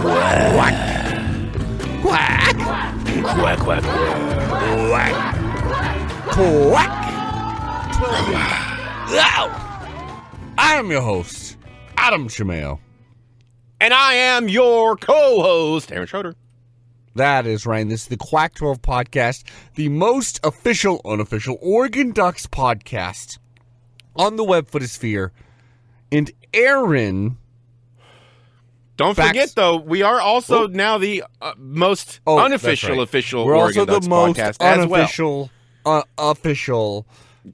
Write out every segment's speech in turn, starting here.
Quack. Quack, quack, quack. Quack. I am your host, Adam Chimayo. And I am your co-host, Aaron Schroeder. That is right. This is the Quack 12 podcast, the most official, unofficial Oregon Ducks podcast on the web footosphere. And Aaron... Don't forget, though, we are also now the most unofficial official We're Oregon also Ducks the most podcast unofficial, as well. Official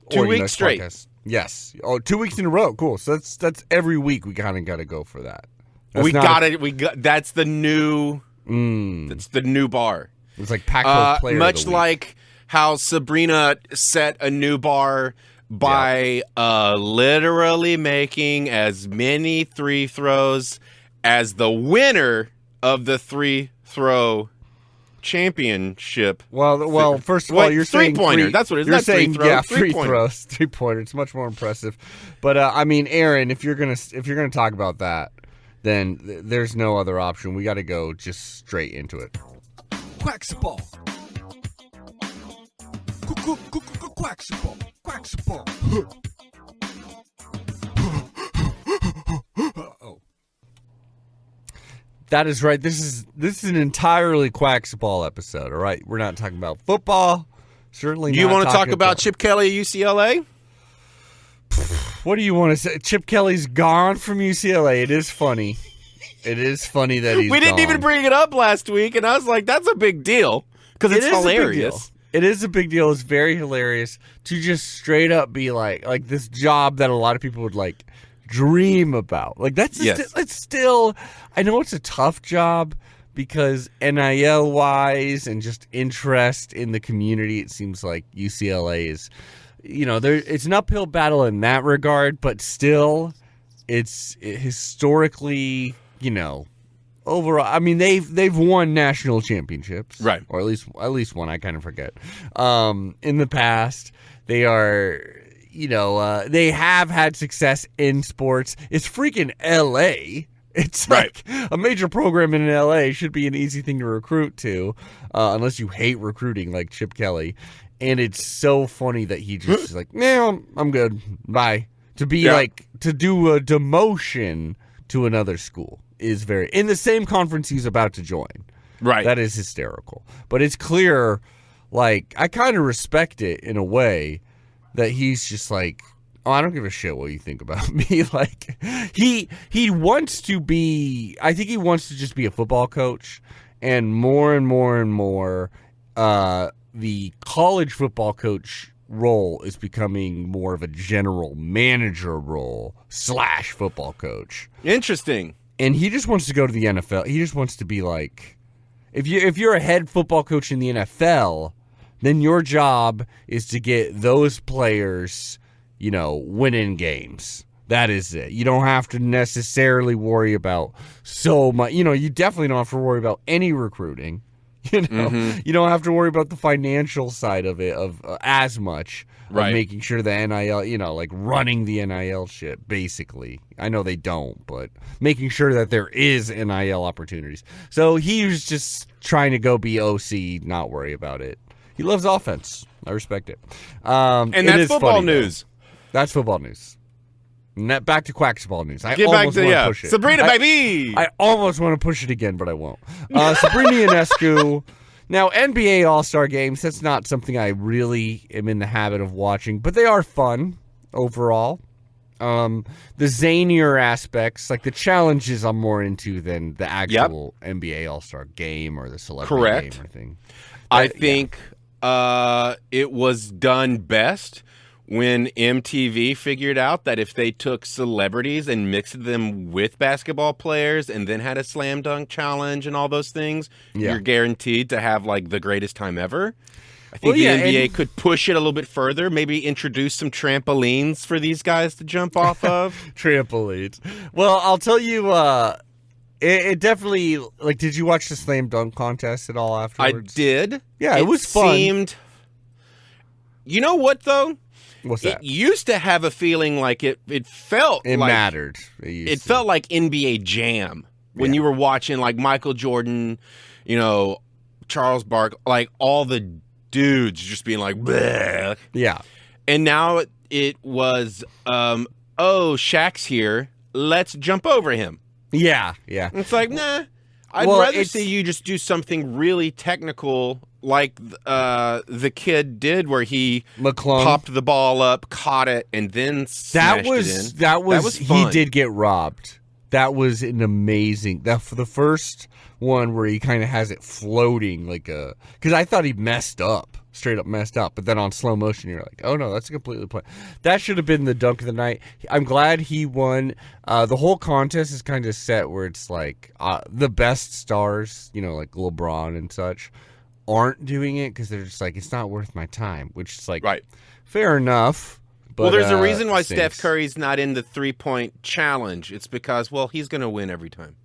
2 Oregon weeks Ducks straight. Podcast. Yes. Oh, 2 weeks in a row. Cool. So that's every week we kind of got to go for that. That's the new... That's the new bar. It's like Pac-12 player much of the week. like how Sabrina set a new bar by literally making as many free throws as the winner of the free throw championship. Well, first of all, you're saying three-pointer. That's what it is. You're Not saying free throw, free throws, three-pointer. It's much more impressive. But I mean, Aaron, if you're gonna talk about that, then there's no other option. We got to go just straight into it. Quacksball. Quacksball. Quacksball. Oh. That is right. This is an entirely Quacksball episode. All right, we're not talking about football. Certainly. Do you want to talk about Chip Kelly at UCLA? What do you want to say? Chip Kelly's gone from UCLA. It is funny. It is funny that he's We didn't even bring it up last week, and I was like, that's a big deal. Because it's hilarious. It is a big deal. It's very hilarious to just straight up be like this job that a lot of people would like dream about. Like it's still, I know it's a tough job because NIL wise and just interest in the community, it seems like UCLA is, it's an uphill battle in that regard, but still it's historically, overall, I mean, they've won national championships, right? Or at least one. I kind of forget. In the past, they are, they have had success in sports. It's freaking LA. It's like a major program in LA should be an easy thing to recruit to, unless you hate recruiting like Chip Kelly. And it's so funny that he just is like, no, I'm good. Bye. To be to do a demotion to another school is very in the same conference he's about to join. Right. That is hysterical. But it's clear, like, I kind of respect it in a way that he's just like, oh, I don't give a shit what you think about me. Like, he wants to be, I think he wants to just be a football coach. And more, the college football coach role is becoming more of a general manager role / football coach. Interesting. And he just wants to go to the NFL. He just wants to be like, if you're a head football coach in the NFL, then your job is to get those players, winning games. That is it. You don't have to necessarily worry about so much. You definitely don't have to worry about any recruiting. You don't have to worry about the financial side of it as much. Right. Of making sure the NIL, like running the NIL shit, basically. I know they don't, but making sure that there is NIL opportunities. So he was just trying to go be OC, not worry about it. He loves offense. I respect it. And that's football news. That's football news. Back to Quacksball news. Get back to push it. Sabrina, baby! I almost want to push it again, but I won't. Sabrina-Steph. Now, NBA All-Star games, that's not something I really am in the habit of watching, but they are fun overall. The zanier aspects, like the challenges I'm more into than the actual NBA All-Star game or the celebrity game or thing. I think it was done best when MTV figured out that if they took celebrities and mixed them with basketball players and then had a slam dunk challenge and all those things, you're guaranteed to have like the greatest time ever. I think the NBA could push it a little bit further, maybe introduce some trampolines for these guys to jump off of. Trampolines. Well, I'll tell you, it definitely, like, did you watch the slam dunk contest at all afterwards? I did. Yeah, it was fun. You know what, though? What's that? It used to have a feeling like it felt it like mattered. It felt like NBA Jam. when you were watching like Michael Jordan, Charles Barkley, like all the dudes just being like, bleh. Yeah. And now it was, Shaq's here. Let's jump over him. Yeah. Yeah. It's like, nah. I'd rather see you just do something really technical like the kid did where he McClung popped the ball up, caught it, and then smashed it in. That was fun. He did get robbed. That was an amazing. That for the first one where he kind of has it floating because I thought he messed up, straight up messed up, but then on slow motion you're like, oh no, that's a completely play. That should have been the dunk of the night. I'm glad he won. The whole contest is kind of set where it's like the best stars, like LeBron and such, aren't doing it because they're just like, it's not worth my time, which is like, right. Fair enough. But, well, there's a reason why stinks. Steph Curry's not in the 3-point challenge. It's because, he's going to win every time.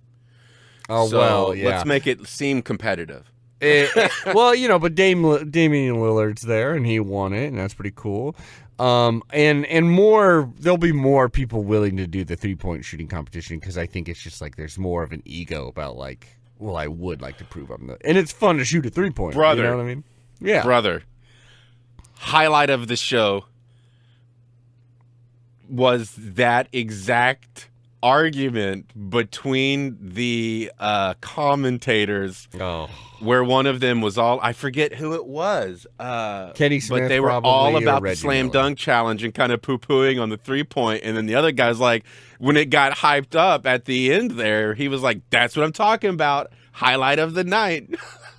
Oh, so well, yeah. Let's make it seem competitive. But Damian Lillard's there, and he won it, and that's pretty cool. And more, there'll be more people willing to do the 3-point shooting competition because I think it's just like there's more of an ego about like, well, I would like to prove I'm the, and it's fun to shoot a 3-point. Brother. You know what I mean? Yeah. Brother. Highlight of the show was that exact argument between the commentators where one of them was I forget who it was. Kenny Smith, but they were probably, all about the Reggie slam Miller. dunk challenge and kind of poo-pooing on the 3-point. And then the other guy's like, when it got hyped up at the end there, he was like, that's what I'm talking about. Highlight of the night.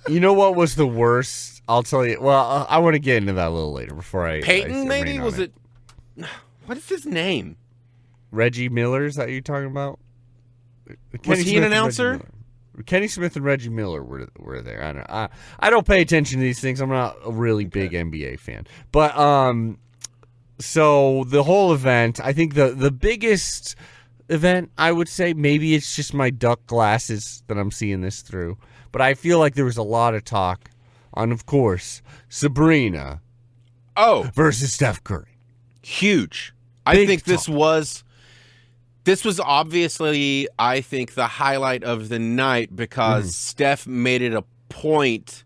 You know what was the worst? I'll tell you. Well, I want to get into that a little later before I Peyton, maybe? Was it? What is his name? Reggie Miller, is that you talking about? Was he an announcer? Kenny Smith and Reggie Miller were there. I don't know. I don't pay attention to these things. I'm not a really big NBA fan. But so the whole event, I think the biggest event, I would say, maybe it's just my duck glasses that I'm seeing this through. But I feel like there was a lot of talk on, of course, Sabrina versus Steph Curry. Huge. I think this was obviously, I think, the highlight of the night because Steph made it a point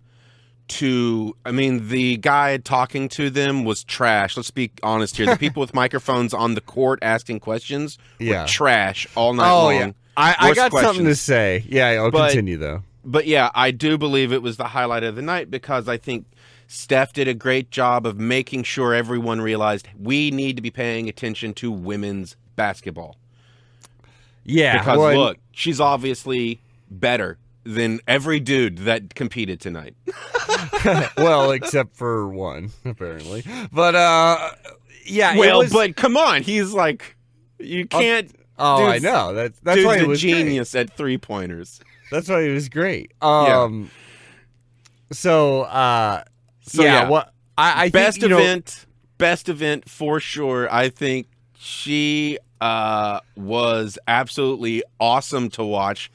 to, the guy talking to them was trash. Let's be honest here. The people with microphones on the court asking questions were trash all night long. Yeah. I got something to say. Yeah, I'll continue, though. But, yeah, I do believe it was the highlight of the night because I think Steph did a great job of making sure everyone realized we need to be paying attention to women's basketball. Yeah. Because, look, she's obviously better than every dude that competed tonight. Well, except for one, apparently. But, yeah. But come on. He's like, you can't. I know. That's why he was genius at 3-pointers. That's why he was great. So yeah, what I best think, best event for sure. I think she was absolutely awesome to watch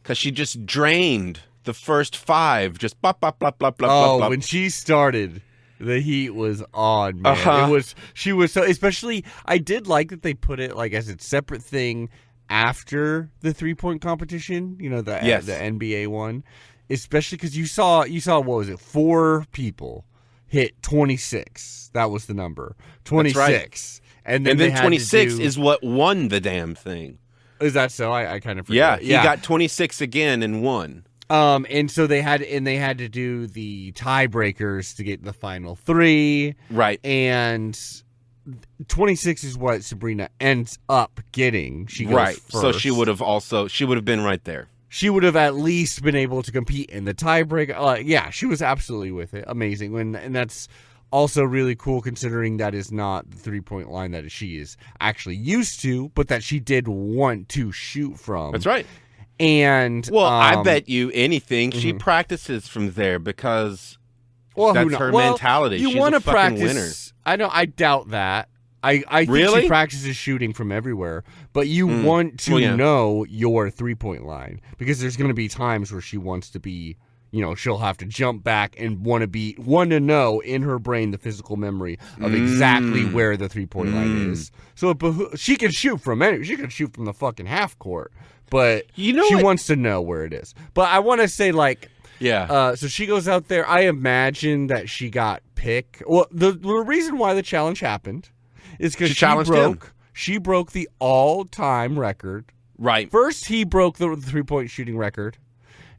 because she just drained the first 5. Just bop bop bop bop bop. Oh, bop. when she started, the heat was on, man. She was so, especially. I did like that they put it like as a separate thing after the 3-point competition. The NBA one. Especially because you saw what was it? 4 people hit 26. That was the number. 26. That's right. And then 26 is what won the damn thing. Is that so? I kind of forget. Yeah, he got 26 again and won. And so they had to do the tiebreakers to get the final 3. Right. And 26 is what Sabrina ends up getting. She goes first. So she would have been right there. She would have at least been able to compete in the tiebreaker. Yeah, she was absolutely with it. Amazing. And that's also really cool considering that is not the 3-point line that she is actually used to, but that she did want to shoot from. That's right. And I bet you anything she practices from there because that's her mentality. You She's want to a fucking practice. winner. I doubt that. I think really? she practices shooting from everywhere, but you want to know your 3-point line because there's going to be times where she wants to be, she'll have to jump back and want to know in her brain the physical memory of exactly where the 3-point line is. So she can shoot from she can shoot from the fucking half court, but she wants to know where it is. But I want to say so she goes out there. I imagine that she got picked. Well, the reason why the challenge happened is because she broke the all-time record. Right. First, he broke the 3-point shooting record,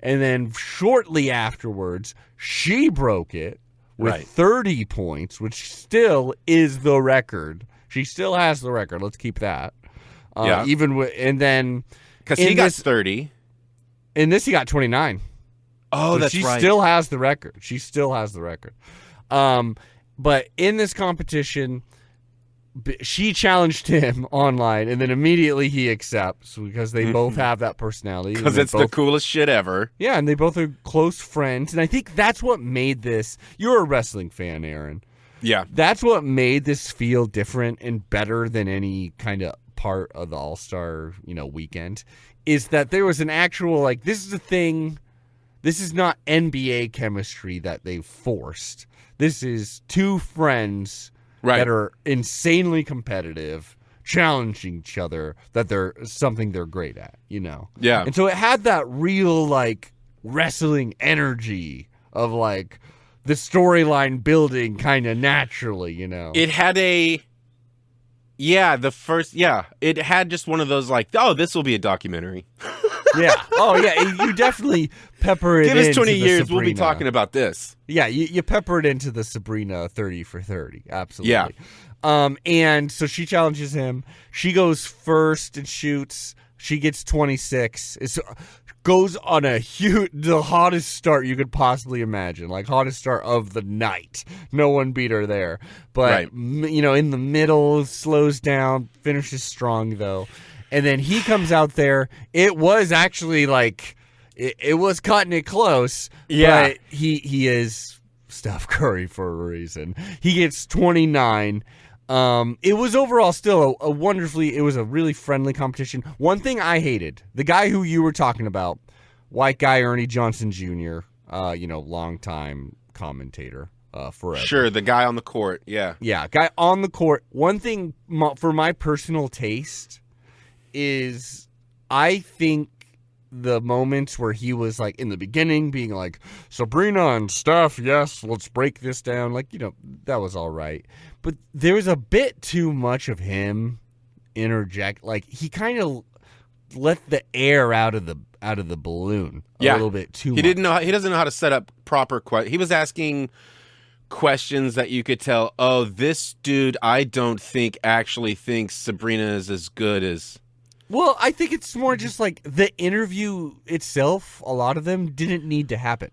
and then shortly afterwards, she broke it with 30 points, which still is the record. She still has the record. Let's keep that. And then because he got 30. In this, he got 29. Oh, so that's she right. She still has the record. She still has the record. But in this competition, she challenged him online, and then immediately he accepts because they both have that personality. Because it's the coolest shit ever. Yeah, and they both are close friends. And I think that's what made this. You're a wrestling fan, Aaron. Yeah. That's what made this feel different and better than any kind of part of the All-Star, weekend, is that there was an actual, this is a thing. This is not NBA chemistry that they forced. This is two friends that are insanely competitive, challenging each other, that they're something they're great at, Yeah. And so it had that real, wrestling energy of, the storyline building kind of naturally, It had it had just one of those, this will be a documentary. Yeah. Oh, yeah. You definitely pepper it in. Give us 20 years, Sabrina. we'll be talking about this. Yeah, you pepper it into the Sabrina 30 for 30. Absolutely. Yeah. And so she challenges him. She goes first and shoots. She gets 26. Goes on the hottest start you could possibly imagine, hottest start of the night. No one beat her there. But, in the middle, slows down, finishes strong, though. And then he comes out there. It was actually it was cutting it close. Yeah. But he is Steph Curry for a reason. He gets 29. It was overall still it was a really friendly competition. One thing I hated, the guy who you were talking about, white guy Ernie Johnson Jr., longtime commentator. Forever. Sure, the guy on the court. Yeah. Yeah, guy on the court. One thing for my personal taste is I think the moments where he was in the beginning being Sabrina and Steph, yes, let's break this down. That was all right. But there was a bit too much of him interject. He kind of let the air out of the balloon a little bit too much. He doesn't know how to set up proper questions. He was asking questions that you could tell, oh, this dude I don't think actually thinks Sabrina is as good as... Well, I think it's more just the interview itself, a lot of them didn't need to happen.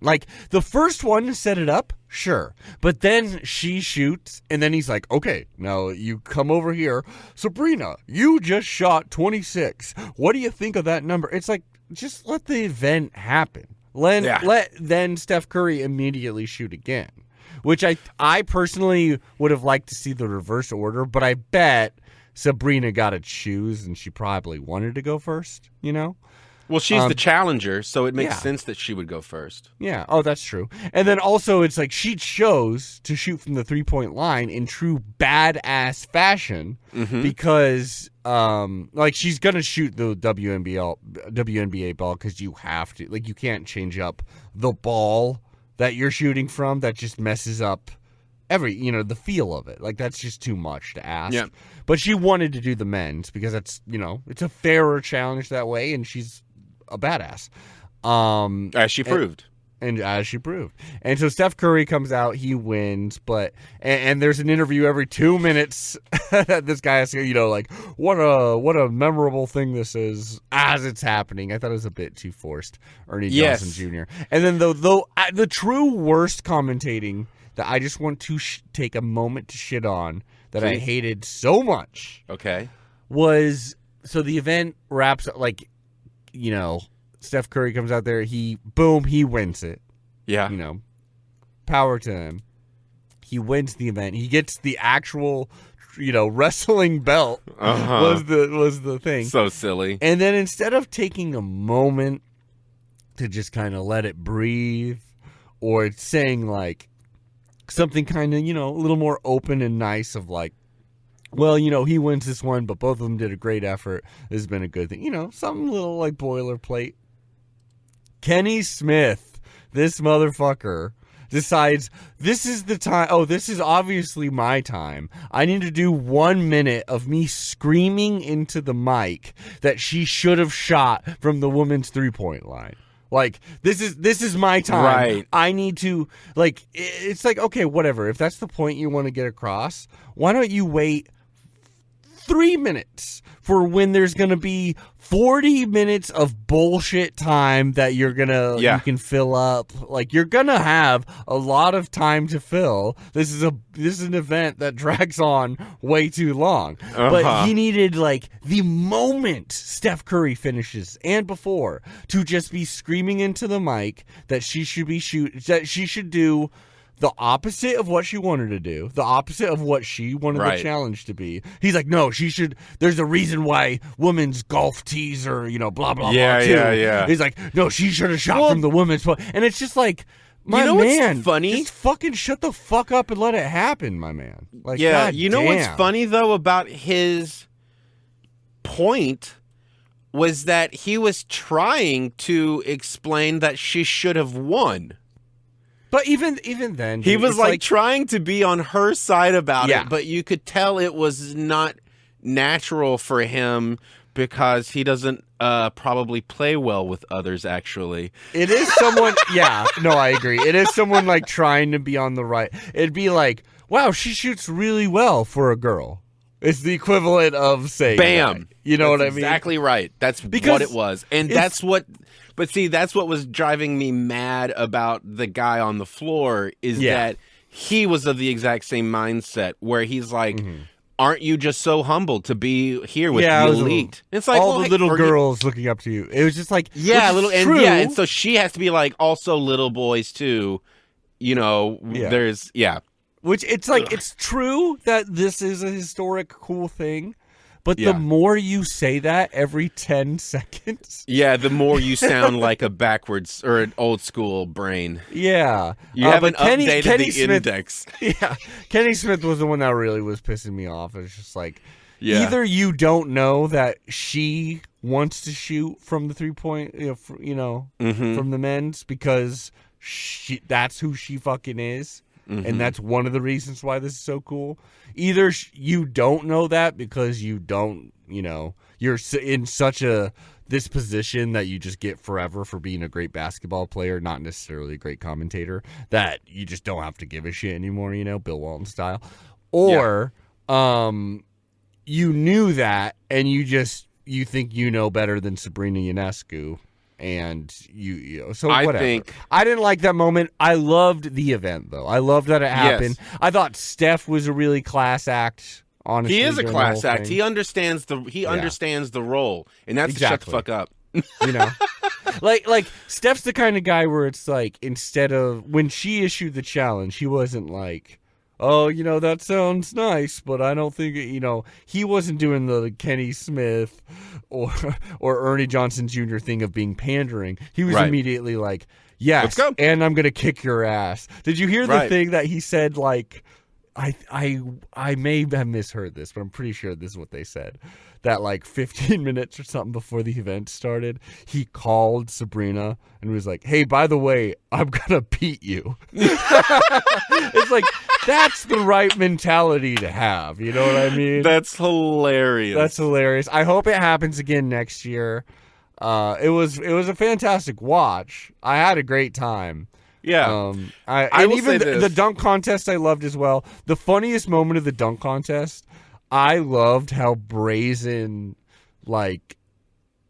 The first one set it up, sure. But then she shoots, and then he's okay, now you come over here. Sabrina, you just shot 26. What do you think of that number? It's just let the event happen. Let then Steph Curry immediately shoot again. Which I personally would have liked to see the reverse order, but I bet Sabrina got to choose, and she probably wanted to go first, Well, she's the challenger, so it makes sense that she would go first. Yeah. Oh, that's true. And then also it's she chose to shoot from the 3-point line in true badass fashion because she's going to shoot the WNBA ball because you have to. You can't change up the ball that you're shooting from. That just messes up the feel of it. That's just too much to ask. Yeah. But she wanted to do the men's because that's, it's a fairer challenge that way, and she's a badass. As she proved. And as she proved. And so Steph Curry comes out, he wins, but and there's an interview every 2 minutes that this guy has to, what a memorable thing this is as it's happening. I thought it was a bit too forced, Ernie Johnson Jr. And then the true worst commentating that I just want to take a moment to shit on that I hated so much. Okay. Was, so the event wraps up, Steph Curry comes out there, he wins it. Yeah. Power to him. He wins the event. He gets the actual, wrestling belt was the thing. So silly. And then instead of taking a moment to just kind of let it breathe or it's saying like something kind of, a little more open and nice of like, well, he wins this one, but both of them did a great effort. This has been a good thing. Something little like boilerplate. Kenny Smith, this motherfucker, decides this is the time. Oh, this is obviously my time. I need to do 1 minute of me screaming into the mic that she should have shot from the woman's 3-point line. Like, this is my time. Right. I need to, like, it's like, okay, whatever. If that's the point you want to get across, why don't you wait 3 minutes for when there's going to be 40 minutes of bullshit time that you can fill up. Like, you're going to have a lot of time to fill. This is an event that drags on way too long. But he needed, like, the moment Steph Curry finishes and before to just be screaming into the mic that she should do the opposite of what she wanted to do, the opposite of what she wanted the challenge to be. He's like, no, she should. There's a reason why women's golf tees are, blah, blah, blah, too. Yeah. He's like, no, she should have shot from the women's. And it's just like, my man, what's funny? Just fucking shut the fuck up and let it happen, my man. Like, yeah, God you know damn. what's funny, though, about his point was that he was trying to explain that she should have won. But even then, he was like trying to be on her side about Yeah. it, but you could tell it was not natural for him because he doesn't probably play well with others, actually. It is someone, yeah, no, I agree. It is someone like trying to be on the right. It'd be like, wow, she shoots really well for a girl. It's the equivalent of saying, bam. That. You know That's what I mean? Exactly right. That's Because what it was. And that's what, but see, that's what was driving me mad about the guy on the floor is that he was of the exact same mindset where he's like, aren't you just so humbled to be here with the elite? It's like all the little girls looking up to you. It was just like, and so she has to be like also little boys too. There's which it's like it's true that this is a historic cool thing, but the more you say that every 10 seconds, the more you sound like a backwards or an old school brain. Yeah, you haven't updated the index. Yeah, Kenny Smith was the one that really was pissing me off. It's just like, either you don't know that she wants to shoot from the 3-point, from the men's because that's who she fucking is. And that's one of the reasons why this is so cool. Either you don't know that because you don't, you're in such this position that you just get forever for being a great basketball player, not necessarily a great commentator, that you just don't have to give a shit anymore, Bill Walton style. Or you knew that and you think you know better than Sabrina Ionescu. And so whatever. I didn't like that moment. I loved the event though. I loved that it happened. Yes. I thought Steph was a really class act. Honestly, he is a class act. He understands the role, and that's to shut the fuck up. Like Steph's the kind of guy where it's like instead of when she issued the challenge, he wasn't like, oh, that sounds nice, but I don't think it, he wasn't doing the Kenny Smith or Ernie Johnson Jr. thing of being pandering. He was immediately like, yes, let's go. And I'm going to kick your ass. Did you hear the thing that he said, like, I may have misheard this, but I'm pretty sure this is what they said. That like 15 minutes or something before the event started, he called Sabrina and was like, hey, by the way, I'm going to beat you. It's like, that's the right mentality to have. You know what I mean? That's hilarious. I hope it happens again next year. It was a fantastic watch. I had a great time. Yeah. The dunk contest I loved as well. The funniest moment of the dunk contest, I loved how brazen, like,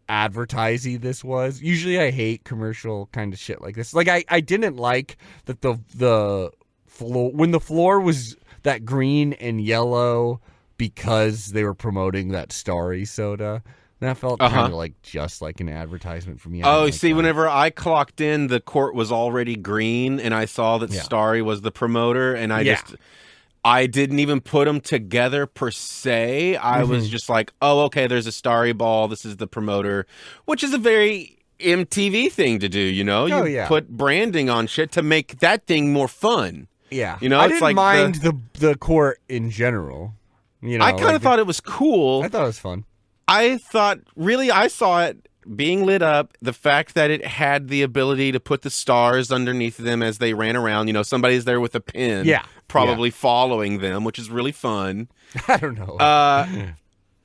advertising this was. Usually I hate commercial kind of shit like this. Like, I didn't like that the floor, when the floor was that green and yellow because they were promoting that Starry soda. That felt kind of like just like an advertisement for me. Whenever I clocked in, the court was already green, and I saw that Starry was the promoter, and I didn't even put them together per se. I was just like, oh, okay, there's a Starry ball. This is the promoter, which is a very MTV thing to do, you know? Oh, You yeah. put branding on shit to make that thing more fun. Yeah. You know, I it's didn't like mind the court in general. You know, I kind of thought it was cool. I thought it was fun. I saw it being lit up, the fact that it had the ability to put the stars underneath them as they ran around. You know, somebody's there with a pin, Yeah. probably following them, which is really fun. I don't know.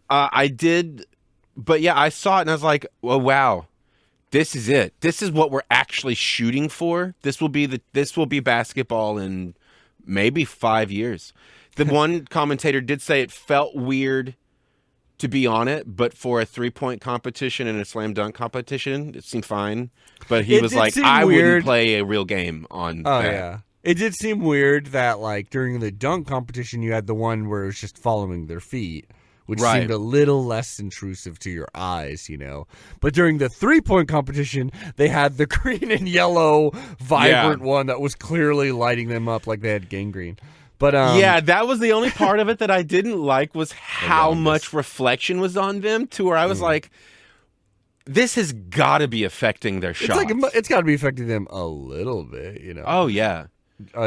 I did, but yeah, I saw it and I was like, oh, wow, this is it. This is what we're actually shooting for. This will be basketball in maybe 5 years. The one commentator did say it felt weird to be on it, but for a 3-point competition and a slam dunk competition, it seemed fine. But he was like, I wouldn't play a real game on that. Yeah. It did seem weird that, like, during the dunk competition, you had the one where it was just following their feet, which seemed a little less intrusive to your eyes, you know. But during the 3-point competition, they had the green and yellow vibrant one that was clearly lighting them up like they had gangrene. But yeah, that was the only part of it that I didn't like was how much reflection was on them to where I was like, this has got to be affecting their shots. It's got to be affecting them a little bit, you know. Oh, yeah.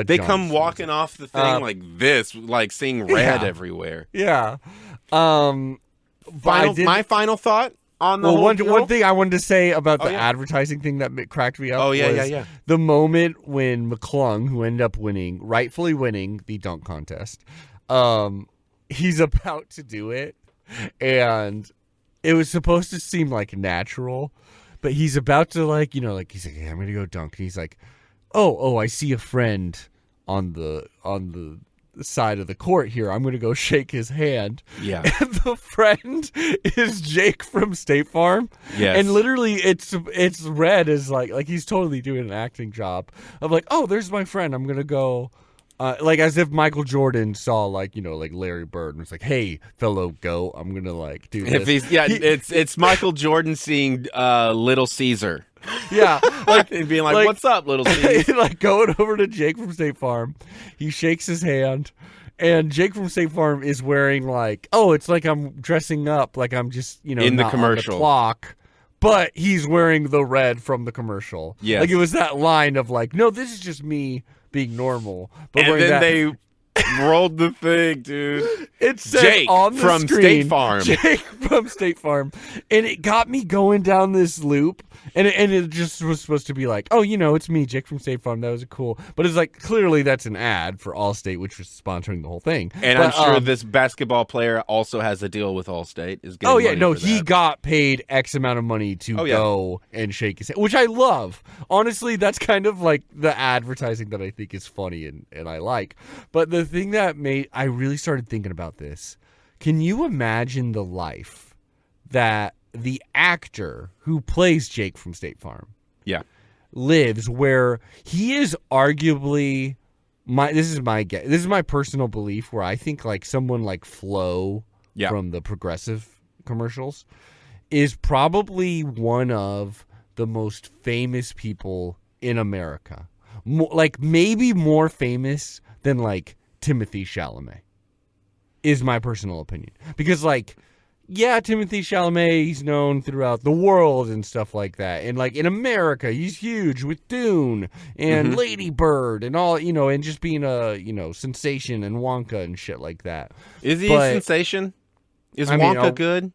They come walking off the thing like this, like seeing red everywhere. Yeah. My final thought on the one thing I wanted to say about the advertising thing that cracked me up was the moment when McClung, who ended up rightfully winning the dunk contest, he's about to do it, and it was supposed to seem like natural, but he's about to he's like, hey, I'm gonna go dunk, and he's like, oh, I see a friend on the side of the court here. I'm going to go shake his hand. Yeah. And the friend is Jake from State Farm. Yes. And literally it's read as like he's totally doing an acting job of like, oh, there's my friend. I'm going to go like as if Michael Jordan saw like Larry Bird and was like, hey, fellow goat, I'm going to do this. It's Michael Jordan seeing Little Caesar. Yeah, and being like, "What's up, little Steve?" Like going over to Jake from State Farm, he shakes his hand, and Jake from State Farm is wearing it's like I'm dressing up, like I'm just in the commercial on the clock, but he's wearing the red from the commercial. Yeah, like it was that line of like, no, this is just me being normal. But and then they rolled the thing, dude. It said Jake on the from screen, State Farm. Jake from State Farm, and it got me going down this loop. And it just was supposed to be like, oh, it's me, Jake from State Farm. That was cool. But it's like, clearly that's an ad for Allstate, which was sponsoring the whole thing. And I'm sure this basketball player also has a deal with Allstate. He got paid X amount of money to go and shake his hand, which I love. Honestly, that's kind of like the advertising that I think is funny and I like. But the thing that I really started thinking about this, can you imagine the life that the actor who plays Jake from State Farm lives, where he is arguably this is my personal belief, where I think like someone like Flo from the Progressive commercials is probably one of the most famous people in America, maybe more famous than like Timothy Chalamet, is my personal opinion, because Timothy Chalamet, he's known throughout the world and stuff like that. And in America, he's huge with Dune and Lady Bird and all, and just being a, sensation and Wonka and shit like that. Is he a sensation? Is Wonka good?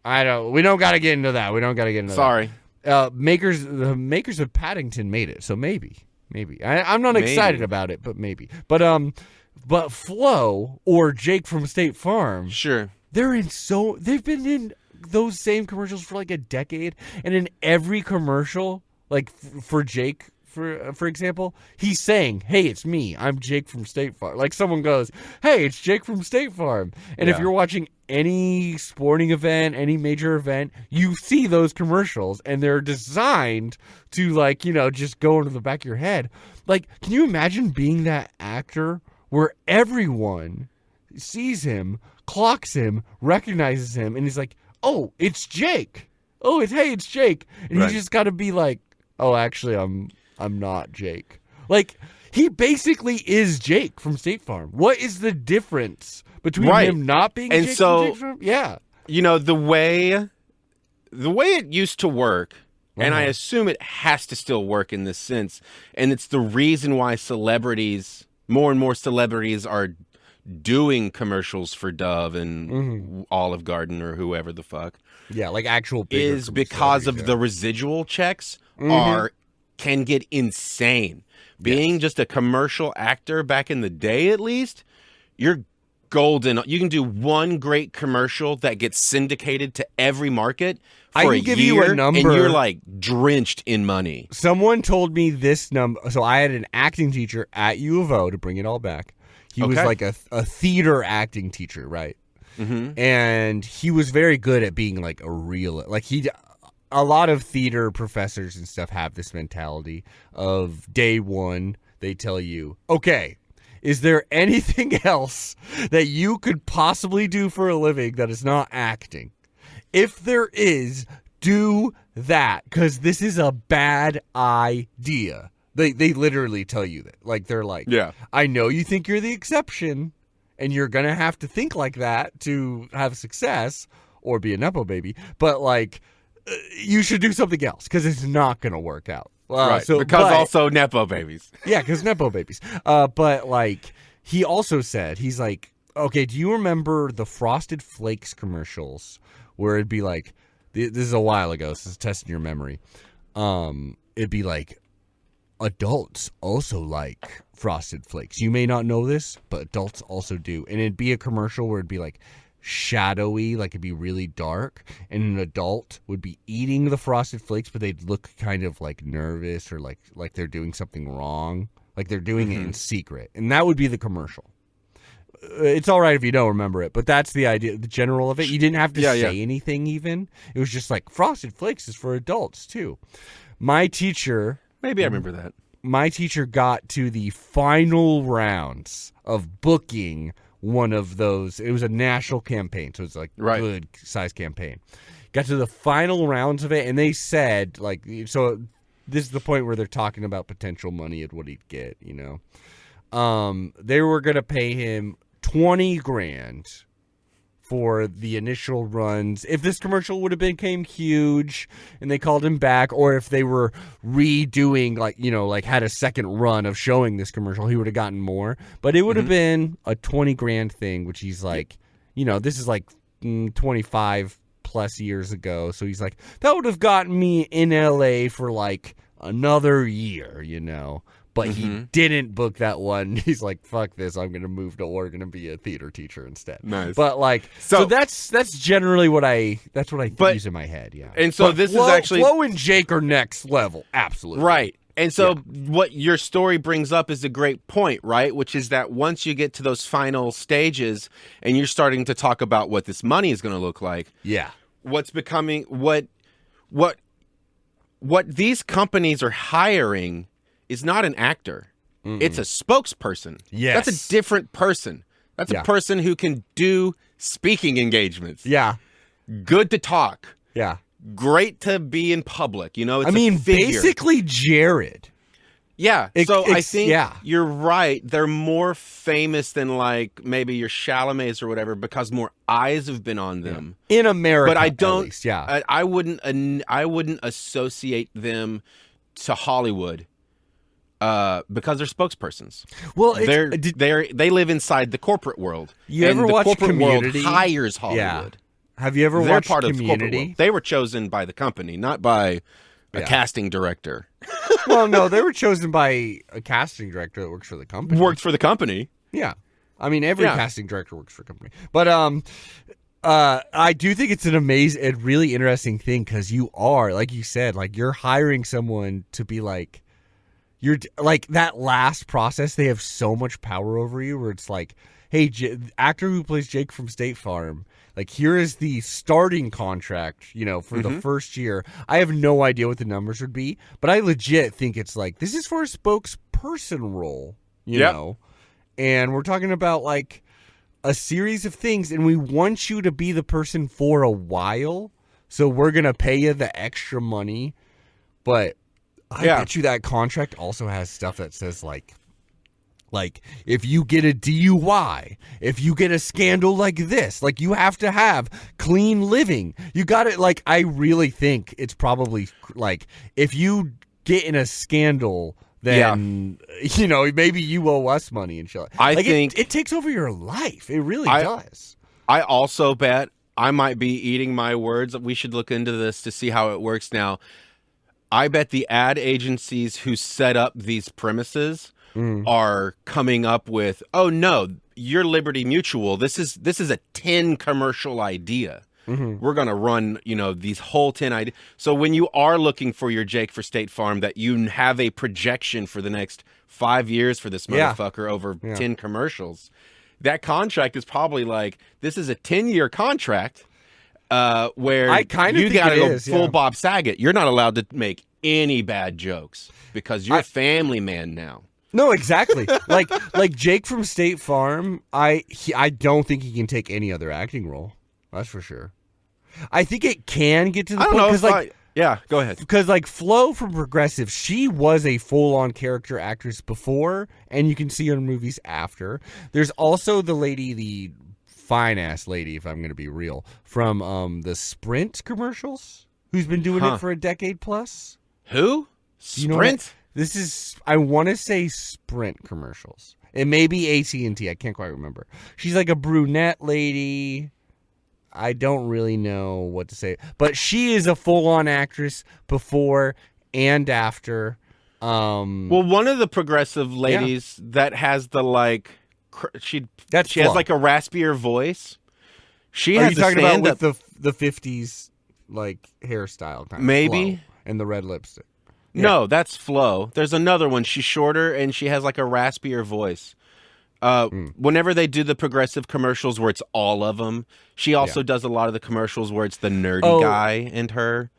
We don't got to get into that. Sorry. The makers of Paddington made it, so maybe. I'm not excited about it, but maybe. But Flo or Jake from State Farm. Sure. They've been in those same commercials for like a decade, and in every commercial, like for Jake, for example, he's saying, hey, it's me, I'm Jake from State Farm. Like someone goes, hey, it's Jake from State Farm. And if you're watching any sporting event, any major event, you see those commercials, and they're designed to just go into the back of your head. Like, can you imagine being that actor where everyone sees him, clocks him, recognizes him, and he's like, oh, it's Jake. Oh, it's Jake. And you just got to be like, oh, actually, I'm not Jake. Like, he basically is Jake from State Farm. What is the difference between him not being Jake from State Farm? Yeah. The way it used to work And I assume it has to still work in this sense. And it's the reason why more and more celebrities are doing commercials for Dove and Olive Garden or whoever the fuck. Yeah, like actual bigger is because of the residual checks can get insane. Being just a commercial actor back in the day, at least, you're golden. You can do one great commercial that gets syndicated to every market for a give year, you a number. and you're like drenched in money. Someone told me this number. So I had an acting teacher at U of O, to bring it all back. He was like a theater acting teacher, right? And he was very good at being like a real, like a lot of theater professors and stuff have this mentality of day one, they tell you, okay, is there anything else that you could possibly do for a living that is not acting? If there is, do that, because this is a bad idea. They literally tell you that. Like, they're like, Yeah. I know you think you're the exception, and you're going to have to think like that to have success or be a Nepo baby, but, like, you should do something else, because it's not going to work out. Right, also Nepo babies. Yeah, because Nepo babies. But, like, he also said, he's like, okay, do you remember the Frosted Flakes commercials where it'd be like, this is a while ago, so it's testing your memory. It'd be like, adults also like Frosted Flakes. You may not know this, but adults also do. And it'd be a commercial where it'd be like shadowy, like it'd be really dark, and an adult would be eating the Frosted Flakes, but they'd look kind of like nervous or like they're doing something wrong, like they're doing it in secret. And that would be the commercial. It's all right if you don't remember it, but that's the idea, the general of it. You didn't have to say anything even. It was just like, Frosted Flakes is for adults too. My teacher... Maybe I remember that. My teacher got to the final rounds of booking one of those. It was a national campaign, so it's like good size campaign. Got to the final rounds of it, and they said, like, so this is the point where they're talking about potential money and what he'd get, you know. They were going to pay him $20,000 for the initial runs. If this commercial would have became huge and they called him back, or if they were redoing, like, you know, like had a second run of showing this commercial, he would have gotten more. But it would have been a $20,000 thing, which he's like, you know, this is like 25 plus years ago. So he's like, that would have gotten me in LA for like another year, you know. But he didn't book that one. He's like, fuck this. I'm going to move to Oregon and be a theater teacher instead. Nice. But like, so that's generally what I use in my head. Yeah. And so this is actually Flo and Jake are next level. Absolutely. Right. And so what your story brings up is a great point, right? Which is that once you get to those final stages and you're starting to talk about what this money is going to look like. Yeah. What's becoming what these companies are hiring is not an actor. It's a spokesperson. Yes. That's a different person. That's a person who can do speaking engagements. Yeah. Good to talk. Yeah. Great to be in public. You know, it's basically Jared. Yeah. I think yeah. you're right. They're more famous than like maybe your Chalamets or whatever because more eyes have been on them. In America, but I don't. At least, yeah. I wouldn't associate them to Hollywood. Because they're spokespersons. Well, they live inside the corporate world. You ever watch Community? World hires Hollywood. Yeah. Have you ever They're watched part Community? Of the corporate world. They were chosen by the company, not by a casting director. Well, no, they were chosen by a casting director that works for the company. Worked for the company. Yeah. I mean, every casting director works for a company. But I do think it's an amazing and really interesting thing because you are, like you said, like you're hiring someone to be like, you're like that last process. They have so much power over you where it's like, hey, actor who plays Jake from State Farm, like here is the starting contract, you know, for the first year. I have no idea what the numbers would be, but I legit think it's like, this is for a spokesperson role, you know, and we're talking about like a series of things and we want you to be the person for a while. So we're going to pay you the extra money, but I bet you that contract also has stuff that says like Like, if you get a DUI, if you get a scandal like this, like, you have to have clean living. You got it. Like, I really think it's probably, like, if you get in a scandal, then, you know, maybe you owe us money and shit. I think it takes over your life. It really does. I also bet I might be eating my words. We should look into this to see how it works now. I bet the ad agencies who set up these premises are coming up with, oh no, you're Liberty Mutual. This is a 10 commercial idea. We're gonna run, you know, these whole 10 ideas. So when you are looking for your Jake for State Farm, that you have a projection for the next 5 years for this motherfucker over 10 commercials. That contract is probably like, this is a 10-year contract where I kind of you think gotta it go is, full Bob Saget. You're not allowed to make any bad jokes because you're a family man now. No, exactly. like Jake from State Farm, I don't think he can take any other acting role. That's for sure. I think it can get to the I don't point know because, like, yeah, go ahead. Because, like, Flo from Progressive, she was a full-on character actress before, and you can see her in movies after. There's also the lady, the fine-ass lady, if I'm going to be real, from the Sprint commercials, who's been doing it for a decade plus. Who? You know Sprint? This is, I want to say Sprint commercials. It may be AT&T. I can't quite remember. She's like a brunette lady. I don't really know what to say. But she is a full-on actress before and after. Well, one of the progressive ladies that has the, like, she has like a raspier voice. She Are has you talking about stand-up. with the 50s, like, hairstyle kind Maybe. of Flo, and the red lipstick? No, that's Flo. There's another one. She's shorter and she has like a raspier voice. Whenever they do the progressive commercials where it's all of them, she also does a lot of the commercials where it's the nerdy guy and her.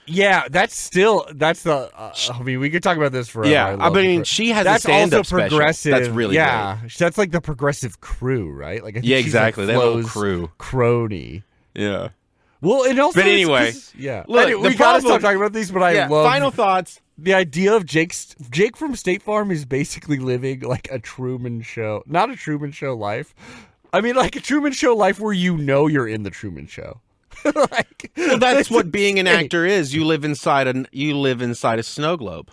Yeah, that's the. I mean, we could talk about this forever. Yeah, I mean, she has a stand-up special. Progressive. That's really great. great. That's like the progressive crew, right? Like, I think Yeah, she's exactly. Like They have a whole Flo's crew. crony. Yeah. Well, and also, But anyway, yeah. look, anyway, the we gotta problem- stop talking about these. But I love final thoughts. the idea of Jake from State Farm is basically living like a Truman Show, not a Truman Show life. I mean, like a Truman Show life where you know you're in the Truman Show. Like, Well, that's what being an insane. actor is. You live inside a snow globe.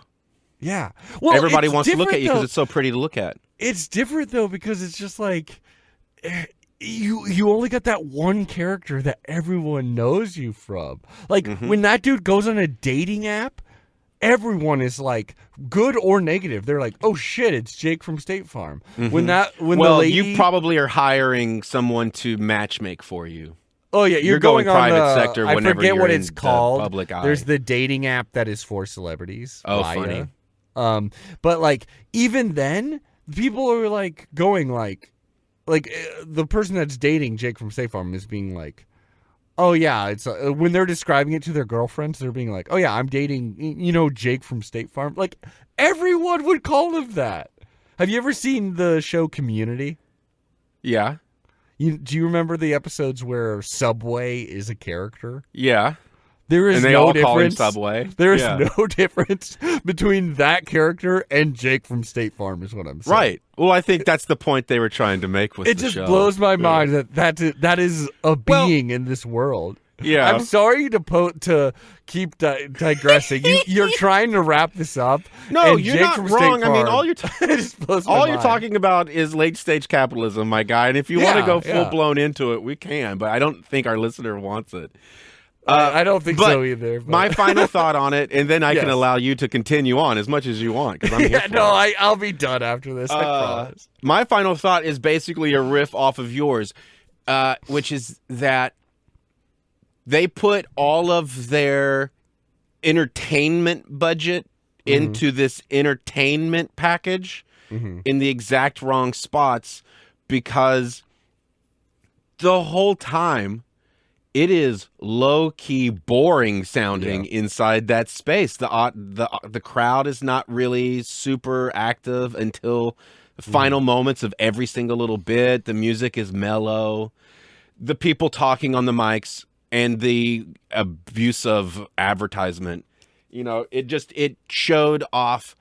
Yeah. Well, Everybody it's wants to look at different, you because though. it's so pretty to look at. It's different though because it's just like you only got that one character that everyone knows you from. Like when that dude goes on a dating app, everyone is like, good or negative. They're like, "Oh shit, it's Jake from State Farm." When the lady, you probably are hiring someone to matchmake for you. oh yeah, you're going on private the, sector I whenever forget you're what in it's the called. public eye. There's the dating app that is for celebrities. Oh, Raya. funny. But like even then, people are like going like the person that's dating Jake from State Farm is being like, oh yeah, it's when they're describing it to their girlfriends, they're being like, oh yeah, I'm dating, you know, Jake from State Farm. Like everyone would call him that. Have you ever seen the show Community? Yeah. Do you remember the episodes where Subway is a character? Yeah. There is And they no all difference. call him Subway. There is Yeah. no difference between that character and Jake from State Farm, is what I'm saying. Right. Well, I think that's the point they were trying to make with It the just show. blows my mind that is a being in this world. Yeah. I'm sorry to keep digressing. You're trying to wrap this up. No, and you're Jake not from wrong. State I mean, Farm, all you're it just blows my all you're mind. talking about is late stage capitalism, my guy. And if you want to Yeah, go full yeah. blown into it, we can. But I don't think our listener wants it. I don't think but so either. But. My final thought on it, and then I can Yes. allow you to continue on as much as you want because I'm here yeah, for no, it. I'll be done after this. I promise. My final thought is basically a riff off of yours, which is that they put all of their entertainment budget into this entertainment package in the exact wrong spots because the whole time it is low-key boring sounding inside that space. The crowd is not really super active until the final moments of every single little bit. The music is mellow. The people talking on the mics and the abuse of advertisement, you know, it showed off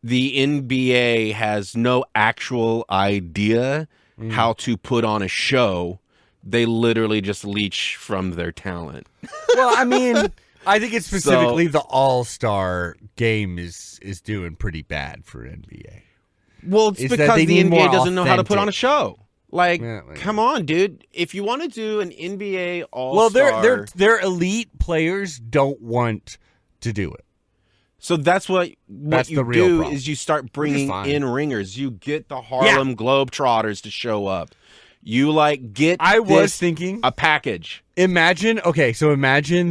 the NBA has no actual idea how to put on a show. They literally just leech from their talent. Well, I mean, I think it's specifically the All-Star game is doing pretty bad for NBA. Well, it's Is that because they the need NBA more doesn't know how to put on a authentic. show. Like, Yeah, like- come on, dude. If you want to do an NBA Well, All-Star... their elite players don't want to do it. So that's what That's you the real do problem. is you start bringing fine. in ringers. You get the Harlem Globetrotters to show up. You get Thinking a package. imagine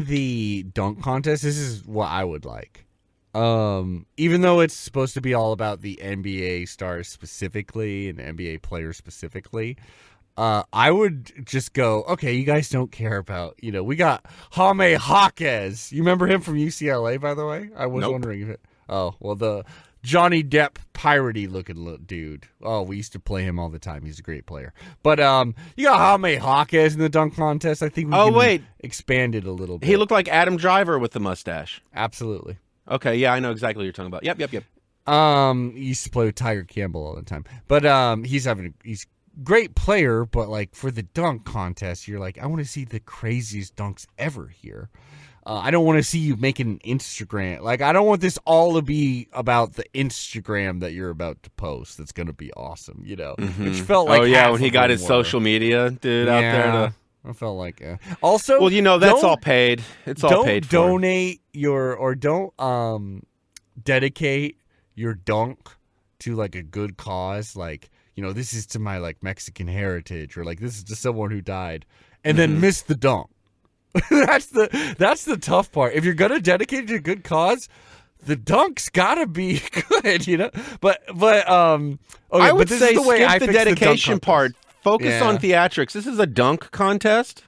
the dunk contest. This is what I would like. Even though it's supposed to be all about the NBA stars specifically and NBA players specifically, I would just go, okay, you guys don't care about, we got Jaime Jaquez. You remember him from UCLA, by the way? I was Nope. wondering if the Johnny Depp piratey looking dude. Oh, we used to play him all the time. He's a great player. But you got Jaime Jaquez in the dunk contest. I think we can expand it a little bit. He looked like Adam Driver with the mustache. Absolutely. Okay, yeah, I know exactly what you're talking about. Yep. He used to play with Tiger Campbell all the time. But he's great player, but like for the dunk contest, you're like, I want to see the craziest dunks ever here. I don't want to see you making an Instagram. Like, I don't want this all to be about the Instagram that you're about to post. That's going to be awesome, Which felt like when he got his social media dude out there. I felt like also. Well, that's all paid. It's all paid for. Don't donate don't dedicate your dunk to like a good cause. Like, this is to my like Mexican heritage, or like this is to someone who died, and then miss the dunk. That's the tough part. If you're gonna dedicate it to a good cause, the dunk's gotta be good, But okay, I would but this say is the way skip I the fix dedication the dunk part. Focus on Yeah. theatrics. This is a dunk contest.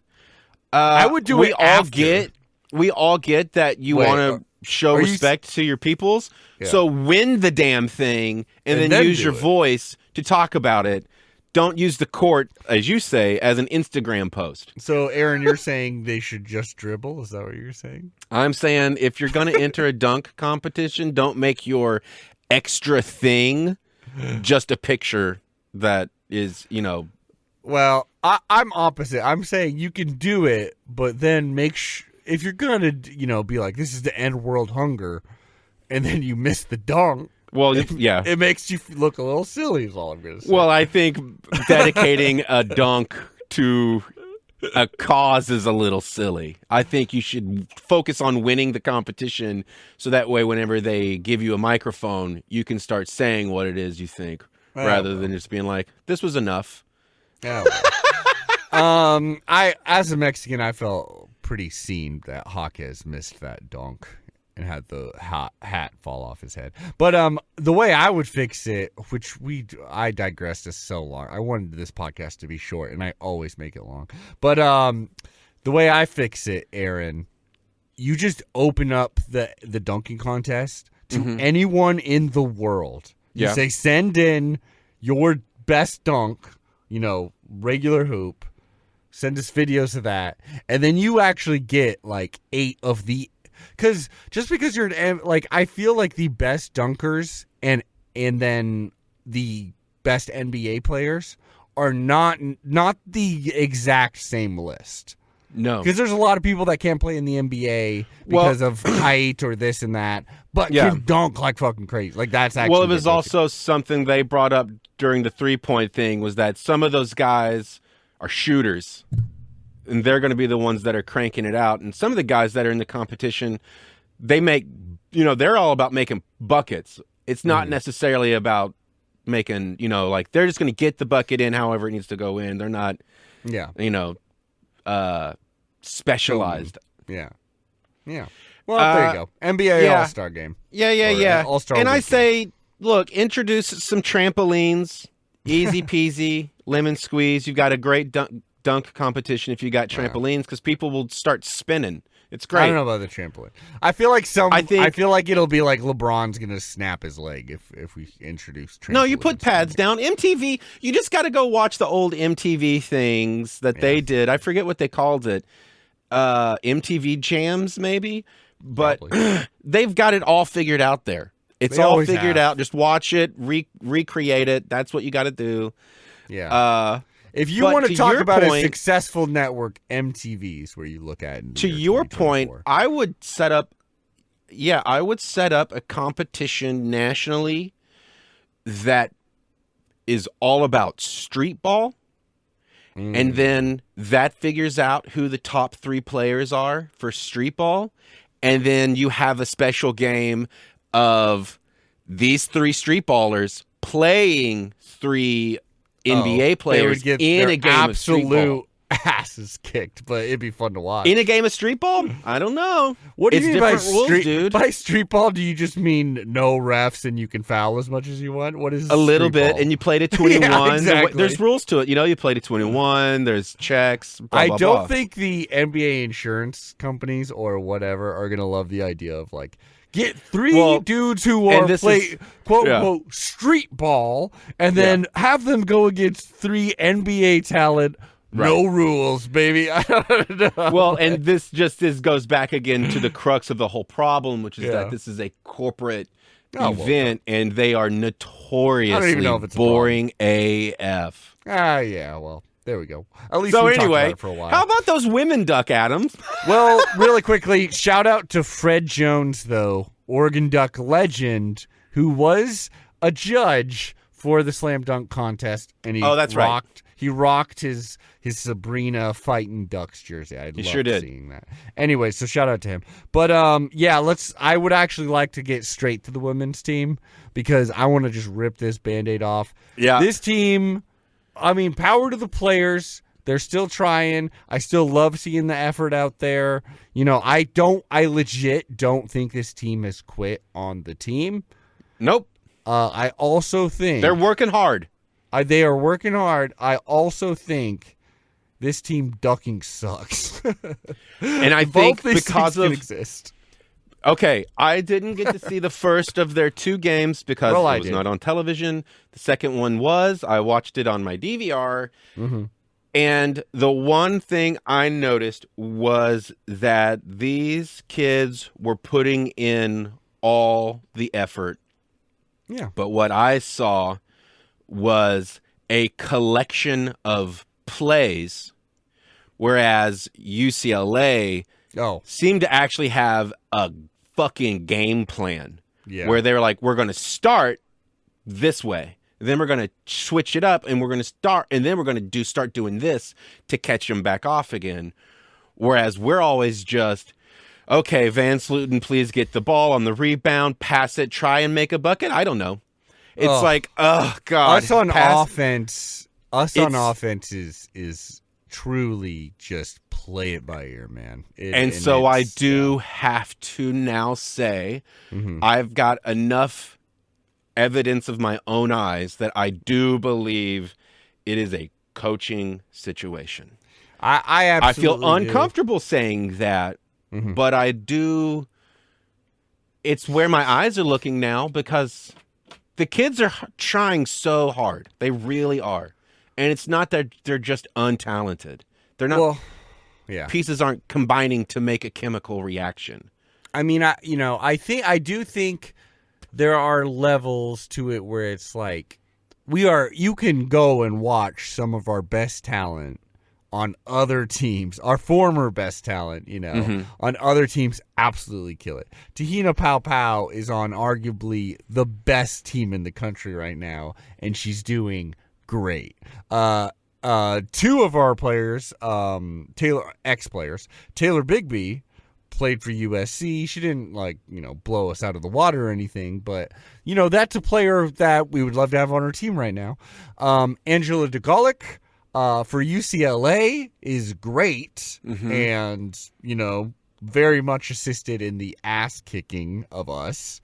I would do it after. We all get that you Wait, want to show are you respect to your peoples. Yeah. So win the damn thing and And then then use do your it. voice to talk about it. Don't use the court, as you say, as an Instagram post. So, Aaron, you're saying they should just dribble? Is that what you're saying? I'm saying if you're going to enter a dunk competition, don't make your extra thing just a picture that is, Well, I'm opposite. I'm saying you can do it, but then if you're gonna, be like, this is to end world hunger, and then you miss the dunk. Well, yeah. It makes you look a little silly. Is all I'm gonna say. Well, I think dedicating a dunk to a cause is a little silly. I think you should focus on winning the competition, so that way, whenever they give you a microphone, you can start saying what it is you think, rather than just being like, "This was enough." Yeah. As a Mexican, I felt pretty seen that Jaquez missed that dunk and had the hat fall off his head. But the way I would fix it, which I digressed is so long. I wanted this podcast to be short, and I always make it long. But the way I fix it, Aaron, you just open up the dunking contest to anyone in the world. You say, send in your best dunk, regular hoop. Send us videos of that, and then you actually get like 8 of the. Because just because you're I feel like the best dunkers and then the best NBA players are not the exact same list. No, because there's a lot of people that can't play in the NBA because of height or this and that, but can dunk like fucking crazy. Like that's actually well, it was also something they brought up during the 3-point thing was that some of those guys are shooters. And they're going to be the ones that are cranking it out. And some of the guys that are in the competition, they make, they're all about making buckets. It's not necessarily about making, they're just going to get the bucket in however it needs to go in. They're not, specialized. Yeah. Well, there you go. NBA All-Star game. Yeah. All-Star and I weekend. say, look, introduce some trampolines, easy peasy, lemon squeeze. You've got a great dunk competition if you got trampolines because people will start spinning. It's great. I don't know about the trampoline. I feel like it'll be like LeBron's gonna snap his leg if we introduce trampolines. No, you put pads down. MTV, you just got to go watch the old MTV things that they did. I forget what they called it. MTV Jams maybe, but they've got it all figured out there. It's They all always figured have. out. Just watch it, recreate it. That's what you got to do. Yeah. If you but want to to talk your about point- a successful network, MTV is where you look at it. in the To year your point, 2024. I would set up a competition nationally that is all about street ball. And then that figures out who the top 3 players are for street ball. And then you have a special game of these 3 street ballers playing 3 NBA They players would get in their a game of street ball. absolute asses kicked, but it'd be fun to watch. In a game of street ball? I don't know. What do It's you mean by different rules, street? dude. By street ball, do you just mean no refs and you can foul as much as you want? What is A little street bit, ball? and you played at 21. Yeah, exactly. There's rules to it. You played at 21. There's checks. Blah, I blah, don't blah. think the NBA insurance companies or whatever are gonna love the idea of like get 3 dudes who and are this play is- quote yeah. unquote street ball and then have them go against 3 NBA talent. Right. No rules, baby. I don't know. Well, and this goes back again to the crux of the whole problem, which is Yeah. that this is a corporate Oh, well, event, and they are notoriously know if it's a boring AF. yeah. Well, there we go. At least So we talked anyway, about it for a while. how about those women, Duck Adams? Well, really quickly, shout out to Fred Jones, though, Oregon Duck legend, who was a judge for the slam dunk contest, and he Oh, that's right. rocked. He rocked his Sabrina fighting Ducks jersey. I loved sure did. seeing that. Anyway, so shout out to him. But yeah, I would actually like to get straight to the women's team because I want to just rip this Band-Aid off. Yeah. This team, I mean, power to the players. They're still trying. I still love seeing the effort out there. I legit don't think this team has quit on the team. Nope. I also think They're working hard. they are working hard. I also think this team ducking sucks. And I Both think these because things can of exist. Okay, I didn't get to see the first of their 2 games because Well, I it was did. not on television. The second one was. I watched it on my DVR. Mm-hmm. And the one thing I noticed was that these kids were putting in all the effort. Yeah. But what I saw was a collection of plays, whereas UCLA Oh, seemed to actually have a fucking game plan. yeah. Where they're like, we're going to start this way. Then we're going to switch it up and we're going to start, and then we're going to start doing this to catch them back off again. Whereas we're always just, okay, Van Sluten, please get the ball on the rebound, pass it, try and make a bucket. I don't know. It's Ugh. like, oh God. Us on pass- offense. Is truly just play it by ear, man. And so I it's, do have to now say Mhm. I've got enough evidence of my own eyes that I do believe it is a coaching situation. I I absolutely feel uncomfortable saying that, Mhm. but I do. It's where my eyes are looking now because the kids are trying so hard. They really are. And it's not that they're just untalented. They're not. Well, yeah. Pieces aren't combining to make a chemical reaction. I mean, I do think there are levels to it where it's like you can go and watch some of our best talent on other teams, our former best talent, on other teams absolutely kill it. Tahina Pau Pau is on arguably the best team in the country right now, and she's doing great. 2 of our players, Taylor Bigby, played for USC. She didn't blow us out of the water or anything, but that's a player that we would love to have on our team right now. Angela DeGolic for UCLA is great, and very much assisted in the ass kicking of us.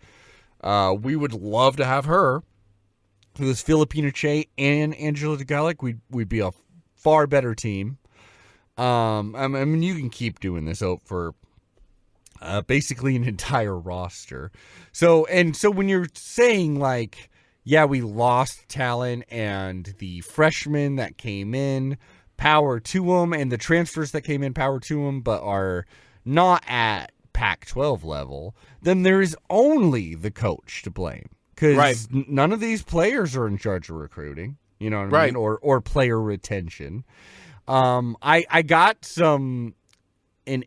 We would love to have her. If it was Filipina Che and Angela DeGolic, we'd be a far better team. I mean, you can keep doing this for basically an entire roster. So when you're saying yeah, we lost talent and the freshmen that came in, power to them, and the transfers that came in, power to them, but are not at Pac-12 level, then there is only the coach to blame. Because none of these players are in charge of recruiting, you know what I mean? Or player retention. I got an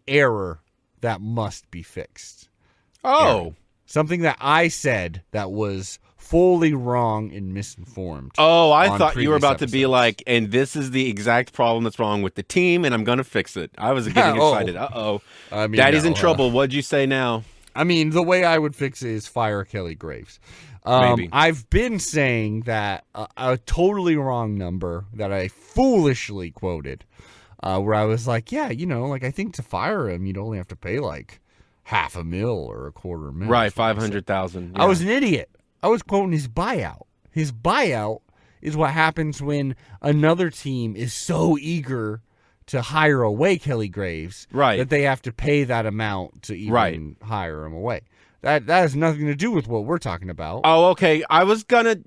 error that must be fixed. Oh. Aaron. Something that I said that was fully wrong and misinformed. Oh, I thought you were about episodes. to be like, and this is the exact problem that's wrong with the team, and I'm going to fix it. I was getting excited. Uh-oh. I mean, Daddy's in trouble. What'd you say now? I mean, the way I would fix it is fire Kelly Graves. Maybe. I've been saying that a totally wrong number that I foolishly quoted, where I was like, yeah, I think to fire him, you'd only have to pay like $500,000 or $250,000. Right, 500,000. Yeah. I was an idiot. I was quoting his buyout. His buyout is what happens when another team is so eager to hire away Kelly Graves that they have to pay that amount to even hire him away. That has nothing to do with what we're talking about. Oh, okay. I was going to,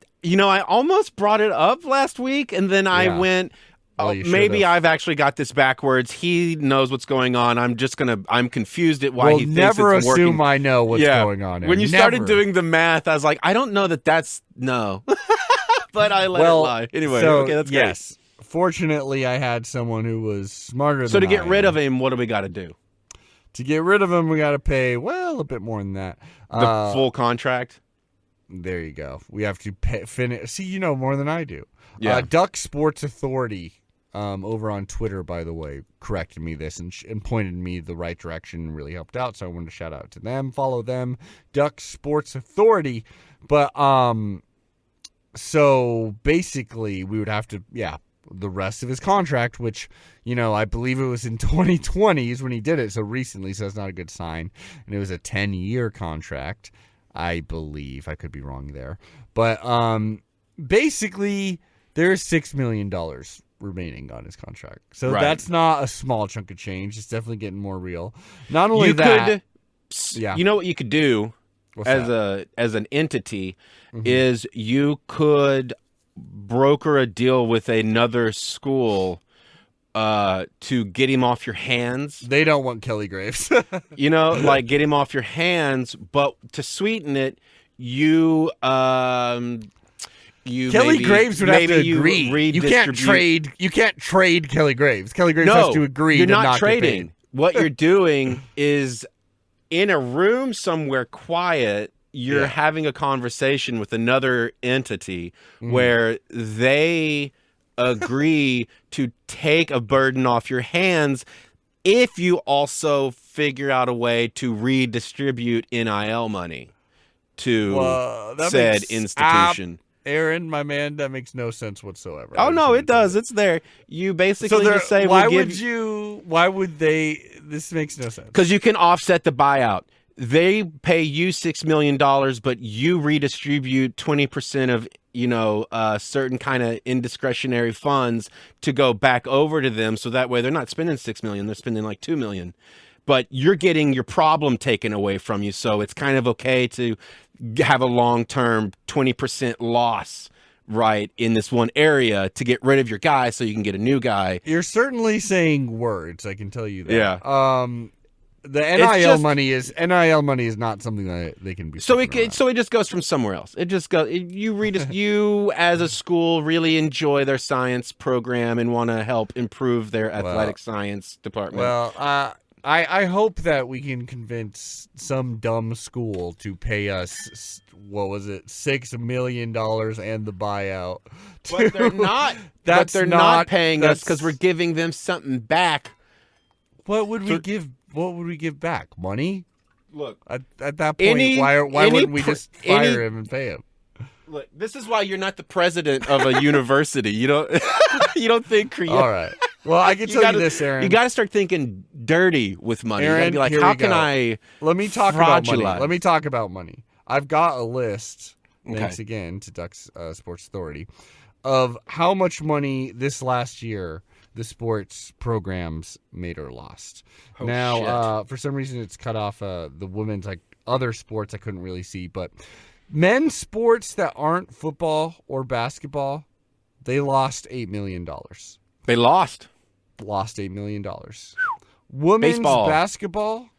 I almost brought it up last week, and then I went, maybe I've actually got this backwards. He knows what's going on. I'm confused at why he thinks it's working. Never assume I know what's going on. When you started doing the math, I was like, I don't know that's no. But I let it lie. Anyway, okay, that's great. Yes. Fortunately, I had someone who was smarter than I. So to get rid of him, what do we got to do? To get rid of him, we got to pay, a bit more than that. The full contract? There you go. We have to finish. See, you know more than I do. Yeah. Duck Sports Authority, over on Twitter, by the way, corrected me this and pointed me the right direction and really helped out. So I wanted to shout out to them. Follow them, Duck Sports Authority. But so basically, we would have to, the rest of his contract, which, I believe it was in 2020 is when he did it, so recently, so that's not a good sign. And it was a 10-year contract, I believe. I could be wrong there. But basically, there's $6 million remaining on his contract. So that's not a small chunk of change. It's definitely getting more real. Not only you know what you could do as an entity is you could broker a deal with another school to get him off your hands. They don't want Kelly Graves. Like get him off your hands, but to sweeten it, Kelly Graves would have to agree. You can't trade Kelly Graves. Kelly Graves has to agree. You're to not not trading. Get paid. What you're doing is in a room somewhere quiet. You're having a conversation with another entity where they agree to take a burden off your hands if you also figure out a way to redistribute NIL money to said institution. Aaron, my man, that makes no sense whatsoever. Oh, no, it does. It's there. You basically just say, why would they, this makes no sense. Because you can offset the buyout. They pay you $6 million, but you redistribute 20% of, certain kind of indiscretionary funds to go back over to them. So that way they're not spending $6 million. They're spending like $2 million. But you're getting your problem taken away from you. So it's kind of okay to have a long-term 20% loss, right, in this one area to get rid of your guy so you can get a new guy. You're certainly saying words. I can tell you that. Yeah. The NIL money is not something that they can be. So it just goes from somewhere else. It just goes. You as a school really enjoy their science program and want to help improve their athletic science department. Well, I hope that we can convince some dumb school to pay us, what was it, $6 million and the buyout. But they're not. They're not paying us because we're giving them something back. What would we give? What would we give back? Money? Look, at that point, why wouldn't we just fire him and pay him? Look, this is why you're not the president of a university. You don't think creative. All right. Well, I can tell you this, Aaron. You got to start thinking dirty with money. Aaron, you got to be like, how can I? Let me talk about money. Let me talk about money. I've got a list. Thanks again to Ducks Sports Authority of how much money this last year the sports programs made or lost. Oh, now, for some reason, it's cut off the women's, like other sports I couldn't really see, but men's sports that aren't football or basketball, they lost $8 million. They lost $8 million. Women's baseball. Basketball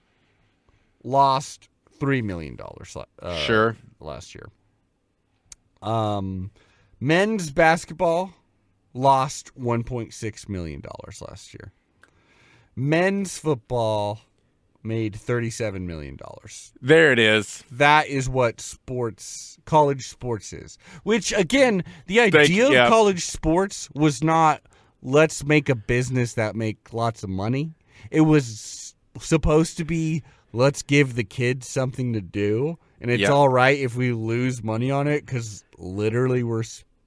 lost $3 million Sure. last year. Men's basketball lost $1.6 million last year. Men's football made $37 million. There it is. That is what college sports is. Which, again, the idea of college sports was not, let's make a business that make lots of money. It was supposed to be, let's give the kids something to do. And it's all right if we lose money on it, because literally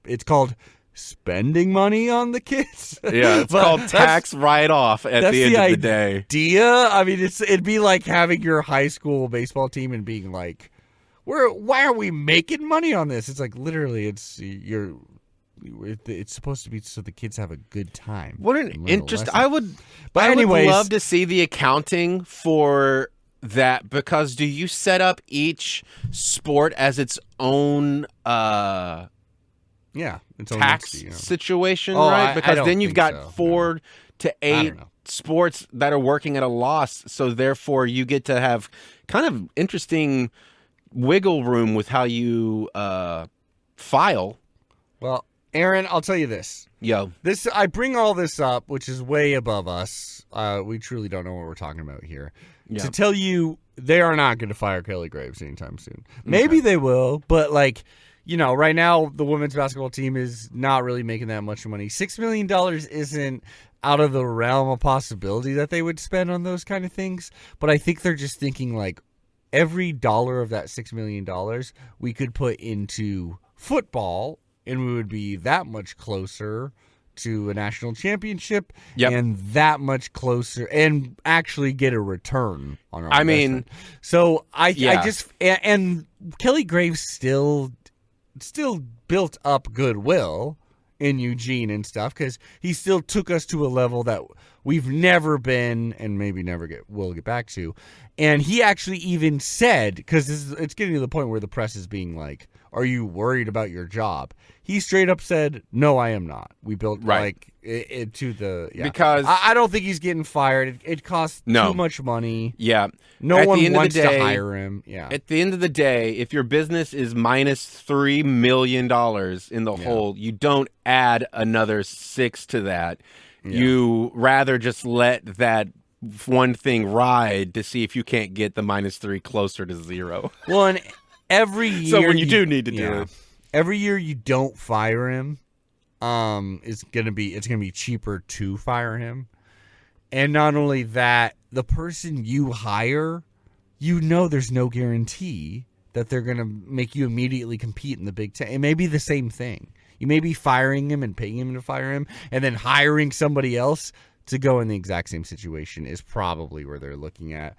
it's called spending money on the kids. Yeah, it's called tax write-off at the end of the day. Idea. I mean, it'd be like having your high school baseball team and being like, why are we making money on this? It's like, literally, it's supposed to be so the kids have a good time. What an interest! I would anyways, love to see the accounting for that, because do you set up each sport as its own it's own tax entity, situation, Oh, right? I Because don't then you've think got so. 4 to 8 know. sports that are working at a loss, so therefore you get to have kind of interesting wiggle room with how you file. Well, Aaron, I'll tell you this. I bring all this up, which is way above us. We truly don't know what we're talking about here. Yeah. To tell you, they are not going to fire Kelly Graves anytime soon. Maybe they will, but right now the women's basketball team is not really making that much money. $6 million isn't out of the realm of possibility that they would spend on those kind of things. But I think they're just thinking like every dollar of that $6 million we could put into football, and we would be that much closer to a national championship and that much closer and actually get a return on our investment. So I just and Kelly Graves still built up goodwill in Eugene and stuff, because he still took us to a level that we've never been and maybe never will get back to. And he actually even said, because it's getting to the point where the press is being like, are you worried about your job? He straight up said, no, I am not. We built it to the because I don't think he's getting fired. It costs too much money. Yeah. No one wants to hire him. Yeah. At the end of the day, if your business is minus $3 million in the hole, you don't add another 6 to that. Yeah. You rather just let that one thing ride to see if you can't get the -3 closer to 0. Well, and every year, so when you do need to do it, every year you don't fire him, it's gonna be cheaper to fire him. And not only that, the person you hire, there's no guarantee that they're gonna make you immediately compete in the Big Ten. It may be the same thing. You may be firing him and paying him to fire him, and then hiring somebody else to go in the exact same situation is probably where they're looking at.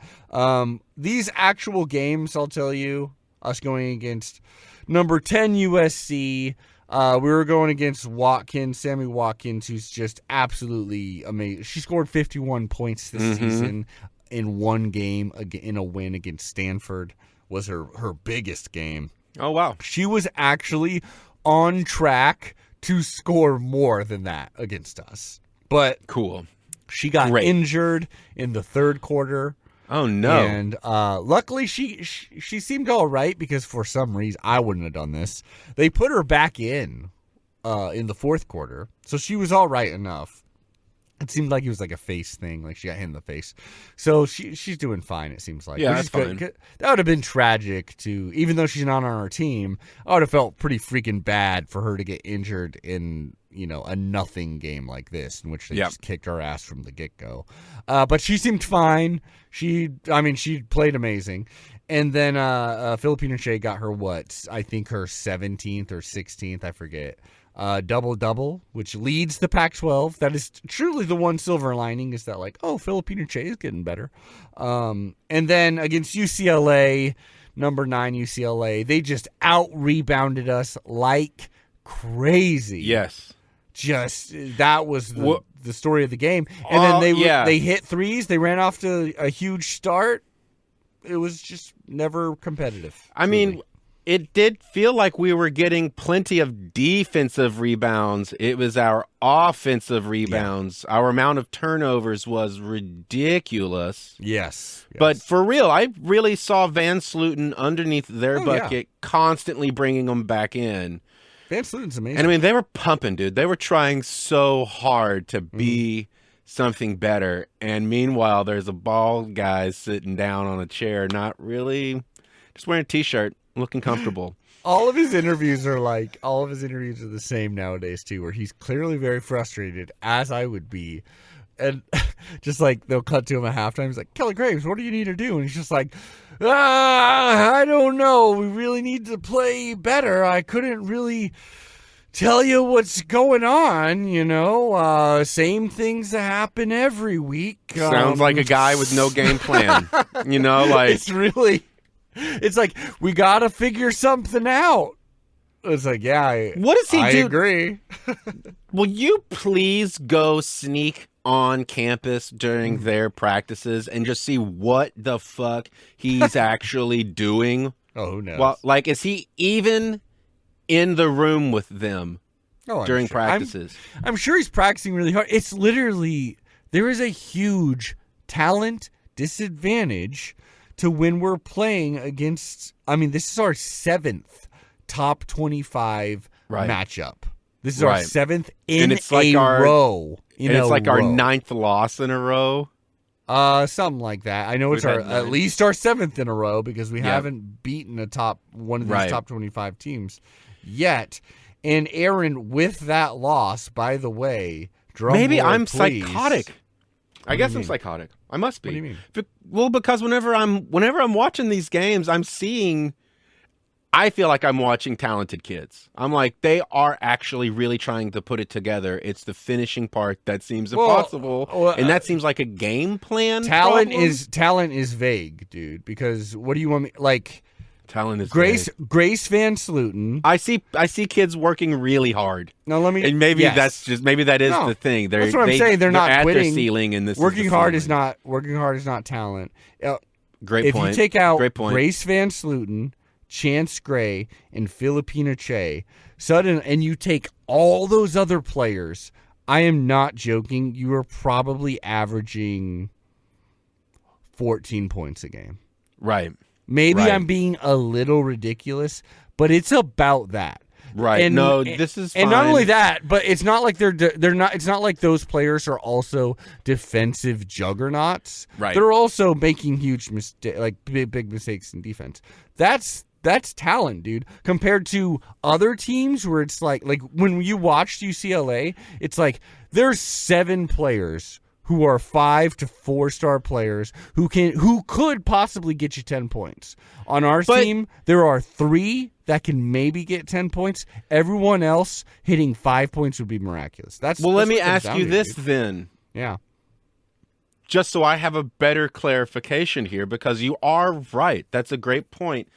These actual games, I'll tell you, us going against number 10 USC, we were going against Sammy Watkins, who's just absolutely amazing. She scored 51 points this season in one game, in a win against Stanford, was her biggest game. Oh, wow. She was actually on track to score more than that against us. But cool. She got injured in the third quarter. Oh, no. And luckily she seemed all right, because for some reason, I wouldn't have done this. They put her back in the fourth quarter, so she was all right enough. It seemed like it was like a face thing, like she got hit in the face. So she's doing fine, it seems like. Yeah, that's fine. That would have been tragic, too. Even though she's not on our team, I would have felt pretty freaking bad for her to get injured in, a nothing game like this, in which they just kicked our ass from the get-go. But she seemed fine. She played amazing. And then Filipina Shea got her, I think her 17th or 16th, I forget. Double-double, which leads the Pac-12. That is truly the one silver lining, is that Filipina Shea is getting better. And then against UCLA, number 9 UCLA, they just out-rebounded us like crazy. Yes. That was the story of the game. And then they hit threes. They ran off to a huge start. It was just never competitive. I mean, it did feel like we were getting plenty of defensive rebounds. It was our offensive rebounds. Our amount of turnovers was ridiculous. Yes. But for real, I really saw Van Sluten underneath their bucket, constantly bringing them back in. Van Sluten's amazing. And I mean, they were pumping, dude. They were trying so hard to be something better. And meanwhile, there's a bald guy sitting down on a chair, not really, just wearing a T-shirt, looking comfortable. all of his interviews are the same nowadays too, where he's clearly very frustrated, as I would be. And just like they'll cut to him at halftime. He's like, Kelly Graves, what do you need to do? And he's just like, I don't know. We really need to play better. I couldn't really tell you what's going on, same things that happen every week. Sounds like a guy with no game plan. It's like, we got to figure something out. It's like, what does he do? I agree. Will you please go sneak on campus during their practices and just see what the fuck he's actually doing? Oh, who knows? Well, like, is he even in the room with them during practices? I'm sure he's practicing really hard. It's literally, there is a huge talent disadvantage to when we're playing against, this is our 7th top 25 matchup. This is our 7th in a row. It's like our 9th loss in a row. Something like that. I know it's at least our 7th in a row because we haven't beaten one of these top 25 teams yet. And Aaron, with that loss, by the way, maybe I'm please. Psychotic. I guess I'm psychotic. I must be. What do you mean? Well, because whenever I'm watching these games, I feel like I'm watching talented kids. I'm like, they are actually really trying to put it together. It's the finishing part that seems impossible, and that seems like a game plan. Talent is vague, dude. Because what do you want me like? Talent is Grace Van Sluten. I see kids working really hard. No, let me. And maybe that is the thing. That's what I'm saying. They're not at quitting. Their ceiling, and this working is hard is not talent. Great point. If you take out Grace Van Sluten, Chance Gray, and Filipina Che, and you take all those other players, I am not joking, you are probably averaging 14 points a game. Right. Maybe I'm being a little ridiculous, but it's about that. Right. And, this is fine. And not only that, but it's not like they're not. It's not like those players are also defensive juggernauts. Right. They're also making huge big mistakes in defense. That's talent, dude. Compared to other teams where it's like when you watched UCLA, it's like there's 7 players who are 5 to 4-star players who could possibly get you 10 points. On our team, there are 3 that can maybe get 10 points. Everyone else hitting 5 points would be miraculous. Let me ask you this then. Yeah. Just so I have a better clarification here, because you are right. That's a great point.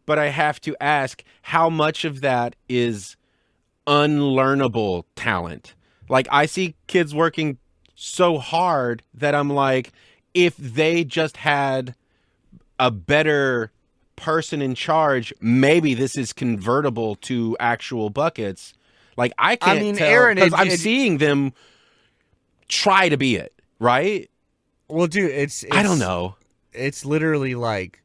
But I have to ask, how much of that is unlearnable talent? Like, I see kids working so hard that I'm like, if they just had a better person in charge, maybe this is convertible to actual buckets. Like, I can't tell, Aaron, because I'm seeing them try to be it, right? Well, dude, it's I don't know. It's literally like,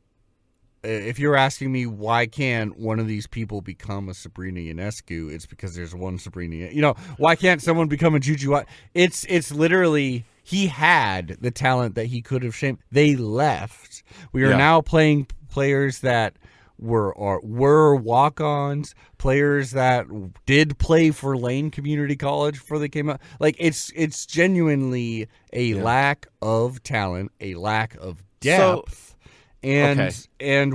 if you're asking me why can't one of these people become a Sabrina Ionescu, it's because there's one Sabrina. Why can't someone become a Juju? It's literally, he had the talent that he could have shamed. They left. We are now playing players that were walk-ons, players that did play for Lane Community College before they came out. Like, it's genuinely a lack of talent, a lack of depth. And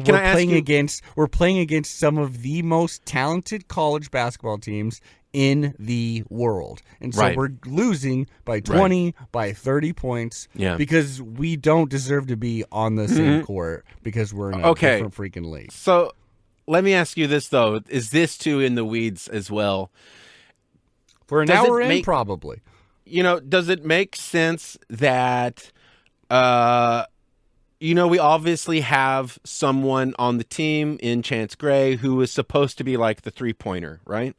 we're playing against some of the most talented college basketball teams in the world. And so we're losing by 20, by 30 points because we don't deserve to be on the same court because we're in a different freaking league. So let me ask you this, though. Is this too in the weeds as well? For an hour in, probably. Does it make sense that we obviously have someone on the team in Chance Gray who is supposed to be like the 3-pointer, right?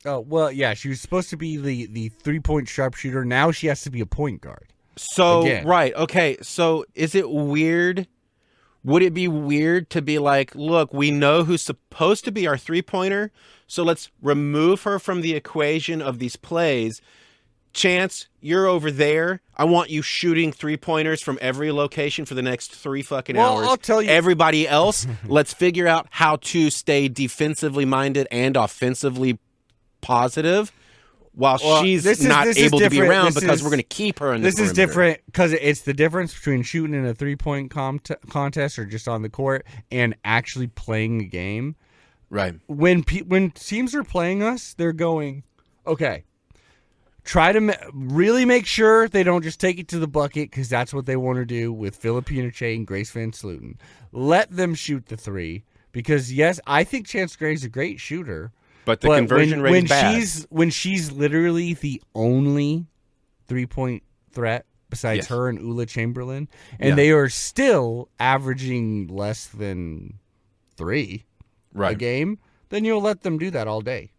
Oh, well, yeah, she was supposed to be the 3-point sharpshooter. Now she has to be a point guard. So, Again. right, okay. So, is it weird? Would it be weird to be like, look, we know who's supposed to be our 3-pointer, so let's remove her from the equation of these plays. Chance, you're over there. I want you shooting 3-pointers from every location for the next 3 fucking hours. I'll tell you. Everybody else, let's figure out how to stay defensively minded and offensively positive while she's not able to be around because we're going to keep her in the perimeter. This is different because it's the difference between shooting in a 3-point contest or just on the court and actually playing the game. Right. When teams are playing us, they're going, okay, try to really make sure they don't just take it to the bucket because that's what they want to do with Filipina Che and Grace Van Sluten. Let them shoot the 3 because, yes, I think Chance Gray's a great shooter. But the conversion rate is bad. When she's literally the only 3-point threat besides her and Ula Chamberlain, and they are still averaging less than 3 a game, then you'll let them do that all day.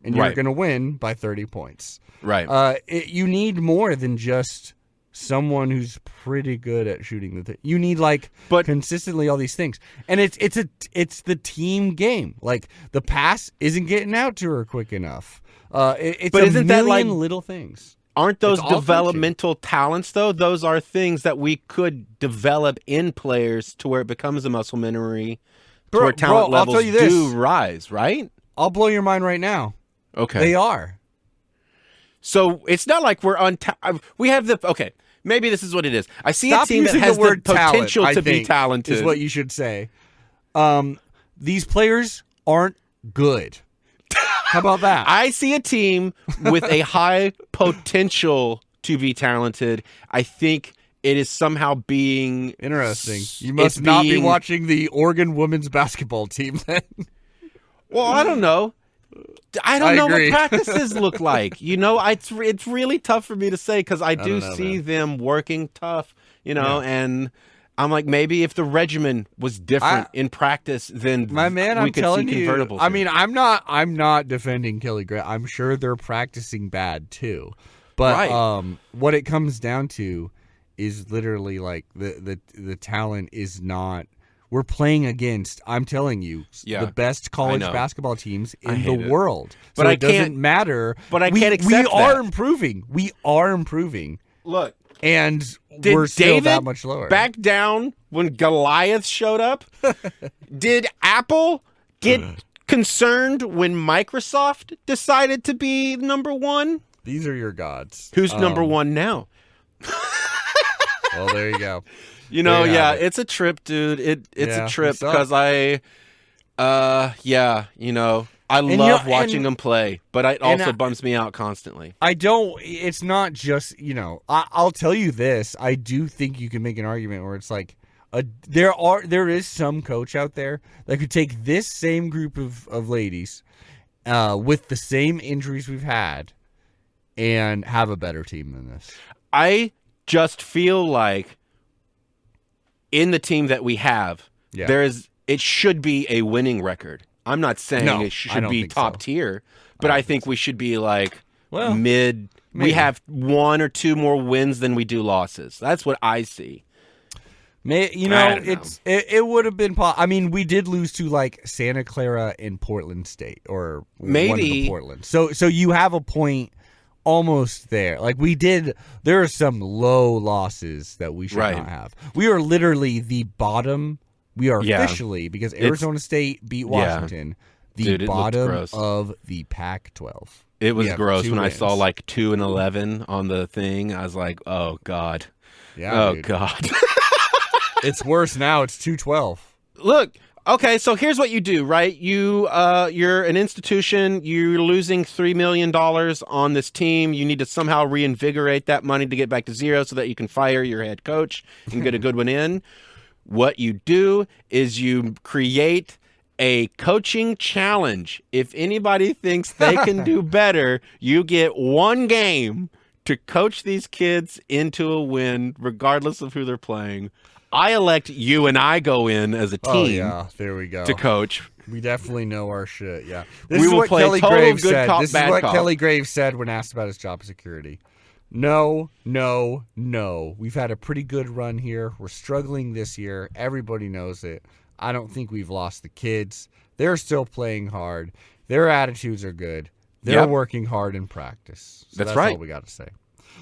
And you're going to win by 30 points. Right. You need more than just someone who's pretty good at shooting the you need consistently all these things, and it's the team game. Like the pass isn't getting out to her quick enough. It's but isn't that like little things? Aren't those developmental talents though? Those are things that we could develop in players to where it becomes a muscle memory, to where talent levels do rise. Right? I'll blow your mind right now. Okay, they are. So it's not like we're we have the okay. Maybe this is what it is. I see a team that has the potential to be talented. Is what you should say. These players aren't good. How about that? I see a team with a high potential to be talented. I think it is somehow being interesting. You must not be watching the Oregon women's basketball team then. Well, I don't know. I don't know what practices look like. It's really tough for me to say because I do see them working tough, and I'm like, maybe if the regimen was different in practice, then we could see convertibles. I mean, I'm not defending Kelly Grant. I'm sure they're practicing bad too. But what it comes down to is literally like the talent is not. We're playing against, I'm telling you, the best college basketball teams in the world. But so it doesn't matter. But I can't accept that. We are improving. We are improving. Look. And we're still that much lower. Back down when Goliath showed up? Did Apple get concerned when Microsoft decided to be number 1? These are your gods. Who's number 1 now? Well, there you go. It's a trip, dude. It's a trip because I love watching them play, but it also bums me out constantly. It's not just, I'll tell you this. I do think you can make an argument where it's like, there is some coach out there that could take this same group of ladies with the same injuries we've had and have a better team than this. I just feel like in the team that we have, it should be a winning record. I'm not saying it should be top tier, but I think we should be like mid. Maybe. We have 1 or 2 more wins than we do losses. That's what I see. It would have been. I mean, we did lose to like Santa Clara and Portland State, or maybe one of the Portland. So you have a point. Almost there. Like we did, there are some low losses that we should not have. We are literally the bottom. We are officially, because Arizona State beat Washington, the bottom of the Pac-12. It was gross when wins. I saw like 2-11 on the thing. I was like, oh God. Yeah. Oh, dude. God. It's worse now. It's 2-12. Look. Okay, so here's what you do, right? You're an institution. You're losing $3 million on this team. You need to somehow reinvigorate that money to get back to zero so that you can fire your head coach and get a good one in. What you do is you create a coaching challenge. If anybody thinks they can do better, you get 1 game to coach these kids into a win, regardless of who they're playing. I elect you and I go in as a team Oh yeah, there we go. to coach. We definitely know our shit. Yeah, We will play total good cop, This is bad what cop. Kelly Graves said when asked about his job security. No, no, no. We've had a pretty good run here. We're struggling this year. Everybody knows it. I don't think we've lost the kids. They're still playing hard. Their attitudes are good. They're working hard in practice. So that's right. all we got to say.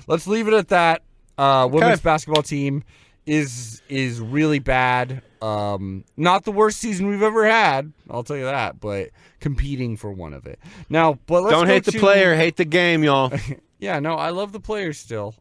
Let's leave it at that. Women's basketball team is really bad. Not the worst season we've ever had, I'll tell you that, but competing for one of it. Now, but let's Don't hate the player, hate the game, y'all. Yeah, no, I love the players still.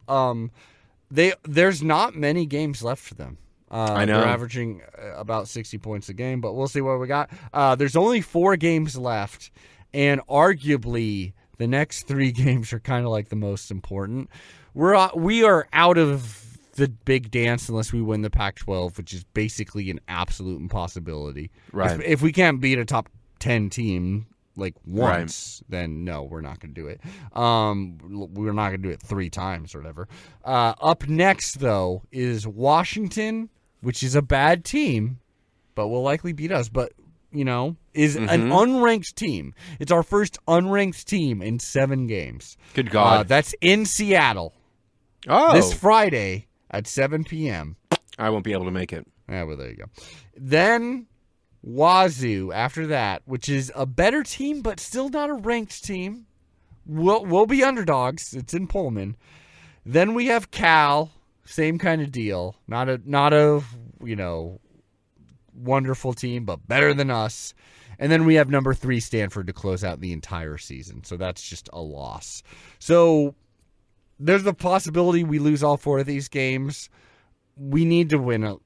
There's not many games left for them. I know. They're averaging about 60 points a game, but we'll see what we got. There's only 4 games left, and arguably the next 3 games are kind of like the most important. We are out of the big dance unless we win the Pac-12, which is basically an absolute impossibility. Right. If we can't beat a top 10 team like once, then no, we're not going to do it. We're not going to do it 3 times or whatever. Up next, though, is Washington, which is a bad team, but will likely beat us. But, is an unranked team. It's our first unranked team in 7 games. Good God. That's in Seattle. Oh. This Friday at 7 p.m. I won't be able to make it. Yeah, well, there you go. Then Wazoo after that, which is a better team, but still not a ranked team. We'll be underdogs. It's in Pullman. Then we have Cal, same kind of deal. Not a wonderful team, but better than us. And then we have number 3 Stanford to close out the entire season. So that's just a loss. So there's the possibility we lose all 4 of these games. We need to win.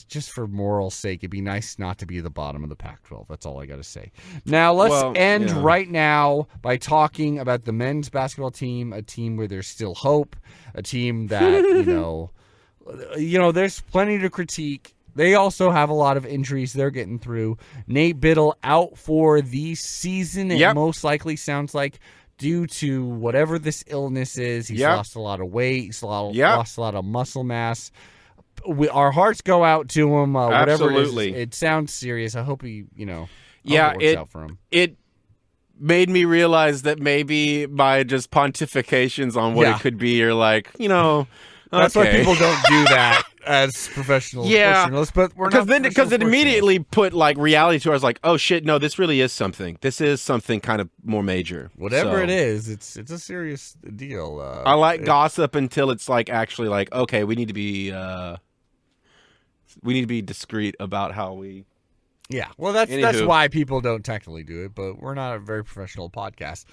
Just for moral's sake, it'd be nice not to be the bottom of the Pac-12. That's all I got to say. Now, let's end right now by talking about the men's basketball team, a team where there's still hope, a team that, there's plenty to critique. They also have a lot of injuries they're getting through. Nate Biddle out for the season, it most likely sounds like, due to whatever this illness is. He's lost a lot of weight. He's lost a lot of muscle mass. Our hearts go out to him. Whatever Absolutely. it is, it sounds serious. I hope he, hope it works out for him. It made me realize that maybe by just pontifications on what it could be, you're like, That's why people don't do that as professional journalists. But we're not because it immediately put like reality to us, like, oh shit, no, this really is something. This is something kind of more major. Whatever it is, it's a serious deal. I like gossip until it's like actually like, okay, we need to be discreet about how we. Yeah, well, that's why people don't technically do it, but we're not a very professional podcast.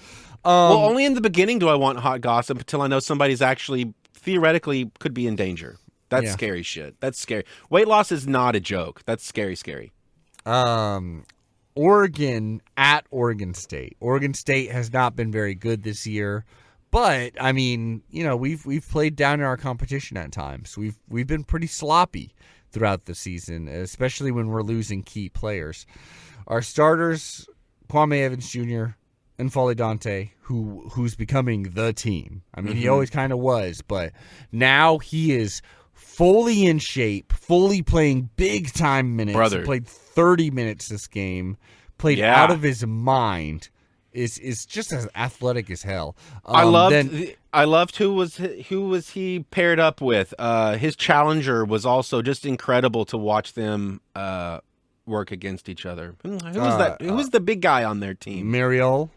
Well, only in the beginning do I want hot gossip until I know somebody's actually theoretically could be in danger. That's scary shit. That's scary. Weight loss is not a joke. That's scary. Oregon at Oregon State. Oregon State has not been very good this year, but I mean, we've played down in our competition at times. We've been pretty sloppy throughout the season, especially when we're losing key players. Our starters, Kwame Evans Jr. and Foley Dante, who's becoming the team. I mean, he always kind of was, but now he is fully in shape, fully playing big-time minutes. Brother. He played 30 minutes this game, played out of his mind, is just as athletic as hell. I loved who was he paired up with. His challenger was also just incredible to watch them work against each other. Who was that? Who was the big guy on their team? Marial.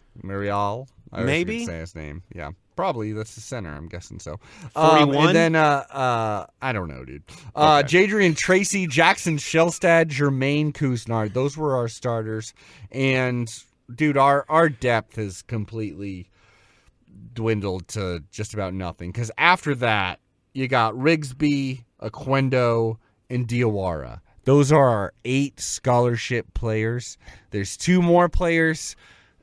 I Maybe say his name. Yeah, probably that's the center. I'm guessing so. 41. And then I don't know, dude. Jadrian Tracy, Jackson Shellstad, Jermaine Cousinard. Those were our starters. And dude, our depth has completely dwindled to just about nothing. Because after that, you got Rigsby, Aquendo, and Diawara. Those are our 8 scholarship players. There's 2 more players.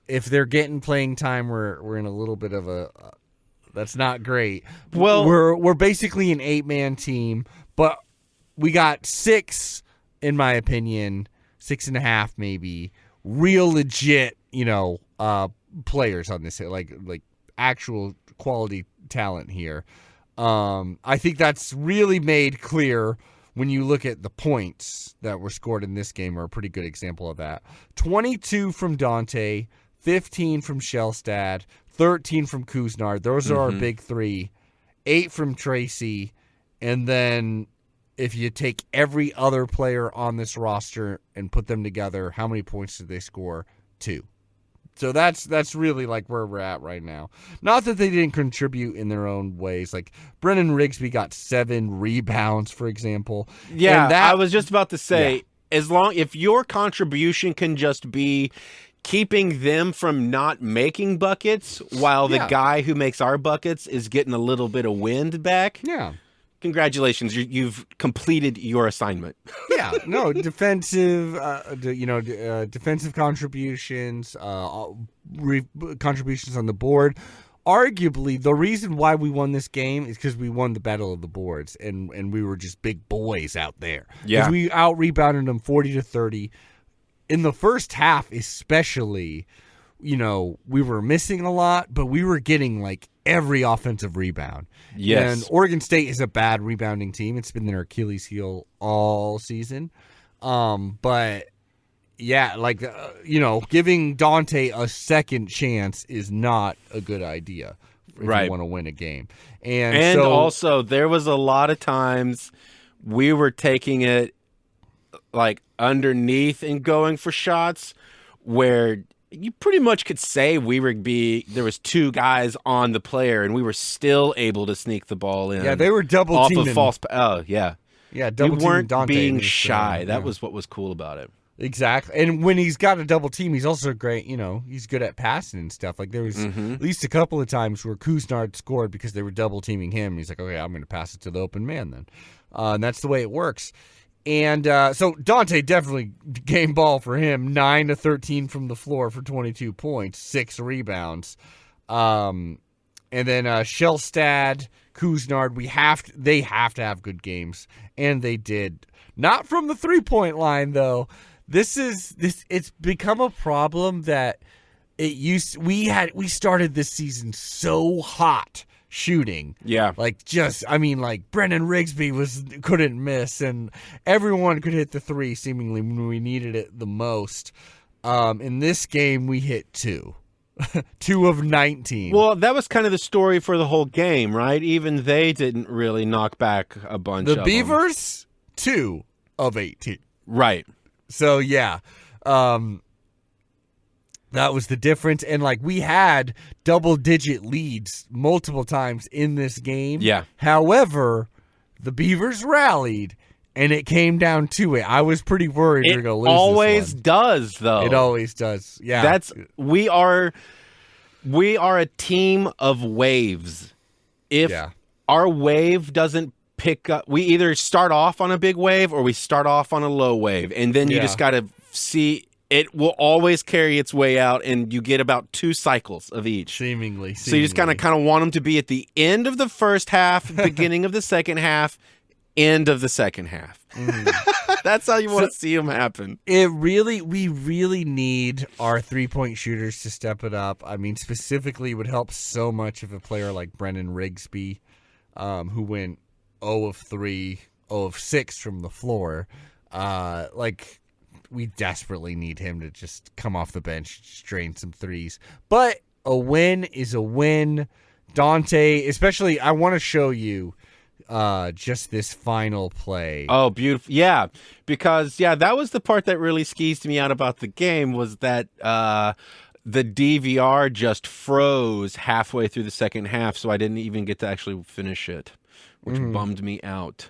If they're getting playing time, we're in a little bit of a that's not great. Well, we're basically an 8-man team, but we got 6, in my opinion, 6.5 maybe, real legit, players on this, like actual quality talent here. I think that's really made clear when you look at the points that were scored in this game are a pretty good example of that. 22 from Dante, 15 from Shellstad, 13 from Kuznard. Those are our big three. 8 from Tracy. And then if you take every other player on this roster and put them together, how many points did they score? 2. So that's really like where we're at right now. Not that they didn't contribute in their own ways. Like Brennan Rigsby got 7 rebounds, for example. Yeah, And I was just about to say, if your contribution can just be keeping them from not making buckets while the guy who makes our buckets is getting a little bit of wind back. Yeah. Congratulations, you've completed your assignment. Yeah, no, defensive, defensive contributions, contributions on the board. Arguably, the reason why we won this game is because we won the battle of the boards, and we were just big boys out there. Yeah, we out-rebounded them 40-30. In the first half, especially, we were missing a lot, but we were getting like every offensive rebound. Yes. And Oregon State is a bad rebounding team. It's been their Achilles heel all season. But yeah, giving Dante a second chance is not a good idea if you want to win a game. And also there was a lot of times we were taking it like underneath and going for shots where you pretty much could say there was 2 guys on the player and we were still able to sneak the ball in. Yeah, they were double off teaming. of false. Oh, yeah. Yeah, double we weren't Dante being shy. That was what was cool about it. Exactly. And when he's got a double team, he's also great, he's good at passing and stuff. Like there was at least a couple of times where Kuznard scored because they were double teaming him. He's like, okay, I'm going to pass it to the open man then. And that's the way it works. And so Dante definitely game ball for him. 9-13 from the floor for 22 points, 6 rebounds. And then Shellstad, Kuznard, they have to have good games, and they did. Not from the 3-point line though. It's become a problem that we started this season so hot shooting. Yeah. Brennan Rigsby couldn't miss, and everyone could hit the 3 seemingly when we needed it the most. In this game, we hit 2. 2 of 19. Well, that was kind of the story for the whole game, right? Even they didn't really knock back a bunch of The Beavers, 2 of 18. Right. So, yeah. That was the difference. And, we had double-digit leads multiple times in this game. Yeah. However, the Beavers rallied, and it came down to it. I was pretty worried we were going to lose It always this one. does, though. It always does. Yeah. We are a team of waves. If our wave doesn't pick up, we either start off on a big wave or we start off on a low wave. And then you just got to see... It will always carry its way out, and you get about 2 cycles of each. Seemingly. So you just kind of want them to be at the end of the first half, beginning of the second half, end of the second half. That's how you want to see them happen. We really need our 3-point shooters to step it up. I mean, specifically, it would help so much if a player like Brennan Rigsby, who went 0 of 3, 0 of 6 from the floor, we desperately need him to just come off the bench, drain some threes. But a win is a win. Dante, especially, I want to show you just this final play. Oh, beautiful. Yeah, because, that was the part that really skeezed me out about the game was that the DVR just froze halfway through the second half, so I didn't even get to actually finish it, which bummed me out.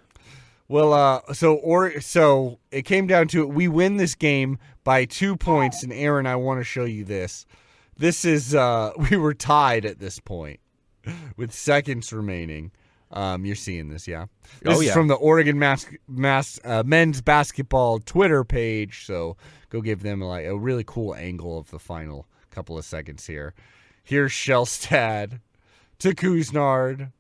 Well, so it came down to it. We win this game by 2 points, and Aaron, I want to show you this. This is we were tied at this point with seconds remaining. You're seeing this, yeah? This is from the Oregon men's basketball Twitter page, so go give them a really cool angle of the final couple of seconds here. Here's Shellstad to Kuznard,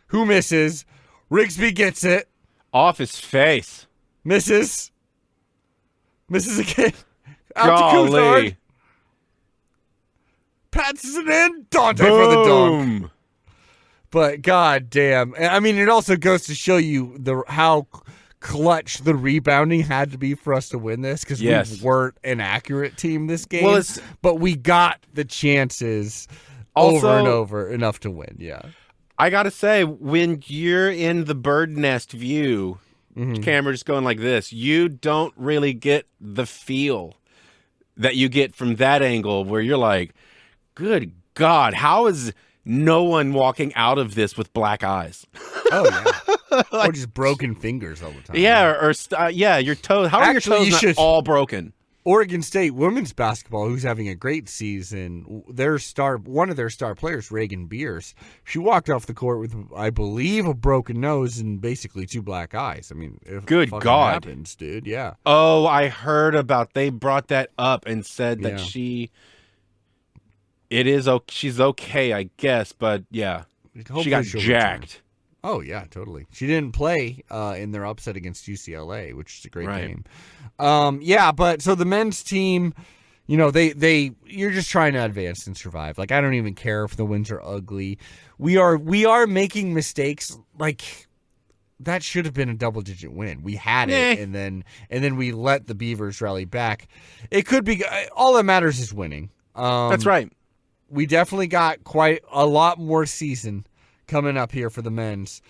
who misses. Rigsby gets it. Off his face. Misses again. Out to Kuznard. Passes it in. Dante for the dunk. But god damn. I mean, it also goes to show you how clutch the rebounding had to be for us to win this because Yes. we weren't an accurate team this game. Well, but we got the chances Also- over and over enough to win. Yeah. I gotta say, when you're in the bird nest view, camera just going like this, you don't really get the feel that you get from that angle where you're like, good God, how is no one walking out of this with black eyes? Oh, yeah. Or just broken fingers all the time. Yeah, your toes. How are your Actually, toes you not should- all broken? Oregon State women's basketball, who's having a great season, one of their star players, Reagan Beers, she walked off the court with, I believe, a broken nose and basically 2 black eyes. I mean, if Good it fucking God. happens, dude. Yeah. Oh, I heard about. They brought that up and said that Yeah. she's okay, I guess, but yeah, Hopefully she got she'll jacked. return. Oh, yeah, totally. She didn't play in their upset against UCLA, which is a great Right. game. Yeah, but so the men's team, you know, you're just trying to advance and survive. Like, I don't even care if the wins are ugly. We are making mistakes. Like, that should have been a double-digit win. We had it, and then we let the Beavers rally back. It could be all that matters is winning. That's right. We definitely got quite a lot more season coming up here for the men's.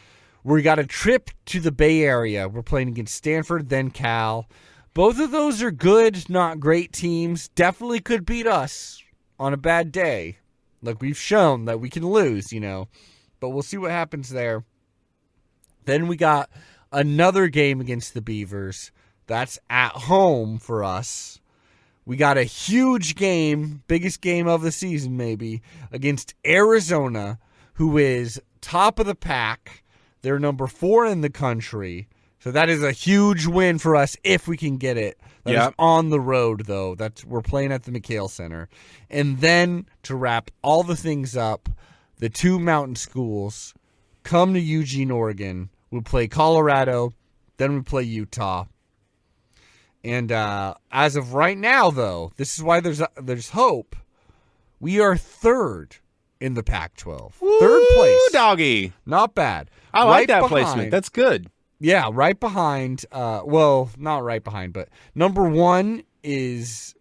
We got a trip to the Bay Area. We're playing against Stanford, then Cal. Both of those are good, not great teams. Definitely could beat us on a bad day. Like, we've shown that we can lose, you know. But we'll see what happens there. Then we got another game against the Beavers. That's at home for us. We got a huge game, biggest game of the season maybe, against Arizona, who is top of the pack. They're number 4 in the country. So that is a huge win for us if we can get it. That is on the road, though. We're playing at the McHale Center. And then to wrap all the things up, the 2 mountain schools come to Eugene, Oregon. We play Colorado, then we play Utah. And as of right now, though, this is why there's hope. We are 3rd in the Pac-12. Woo, 3rd place. doggy. Not bad. I like that behind- placement. That's good. Yeah, right behind. Well, not right behind, but number 1 is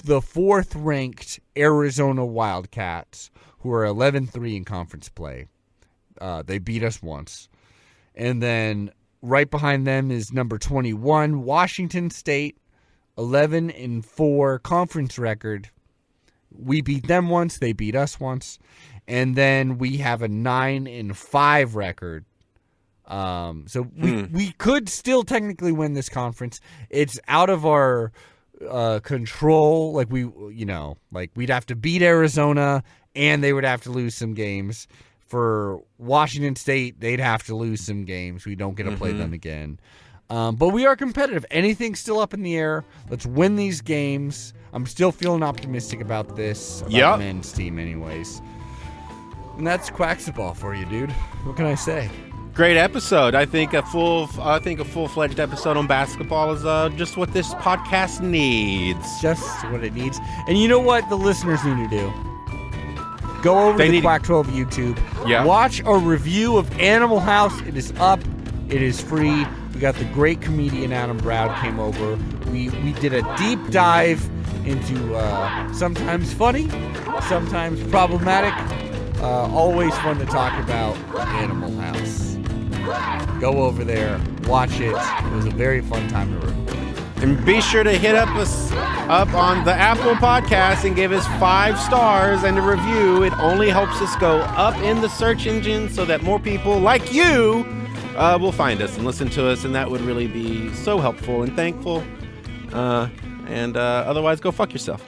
the 4th-ranked Arizona Wildcats, who are 11-3 in conference play. They beat us once. And then right behind them is number 21, Washington State, 11-4 conference record. We beat them once, they beat us once. And then we have a 9-5 record. So we could still technically win this conference. It's out of our control. Like we'd have to beat Arizona and they would have to lose some games. For Washington State, they'd have to lose some games. We don't get to play them again. But we are competitive. Anything's still up in the air. Let's win these games. I'm still feeling optimistic about this the men's team anyways. And that's Quaxaball for you, dude. What can I say? Great episode. I think a full-fledged episode on basketball is just what this podcast needs. Just what it needs. And you know what the listeners need to do? Go over to the Quack 12 YouTube. Yeah. Watch a review of Animal House. It is up. It is free. We got the great comedian Adam Brown came over. We did a deep dive into sometimes funny, sometimes problematic. Always fun to talk about Animal House. Go over there, watch it. It was a very fun time to record. And be sure to hit us up on the Apple Podcast and give us 5 stars and a review. It only helps us go up in the search engine so that more people like you will find us and listen to us, and that would really be so helpful and thankful. And otherwise, go fuck yourself.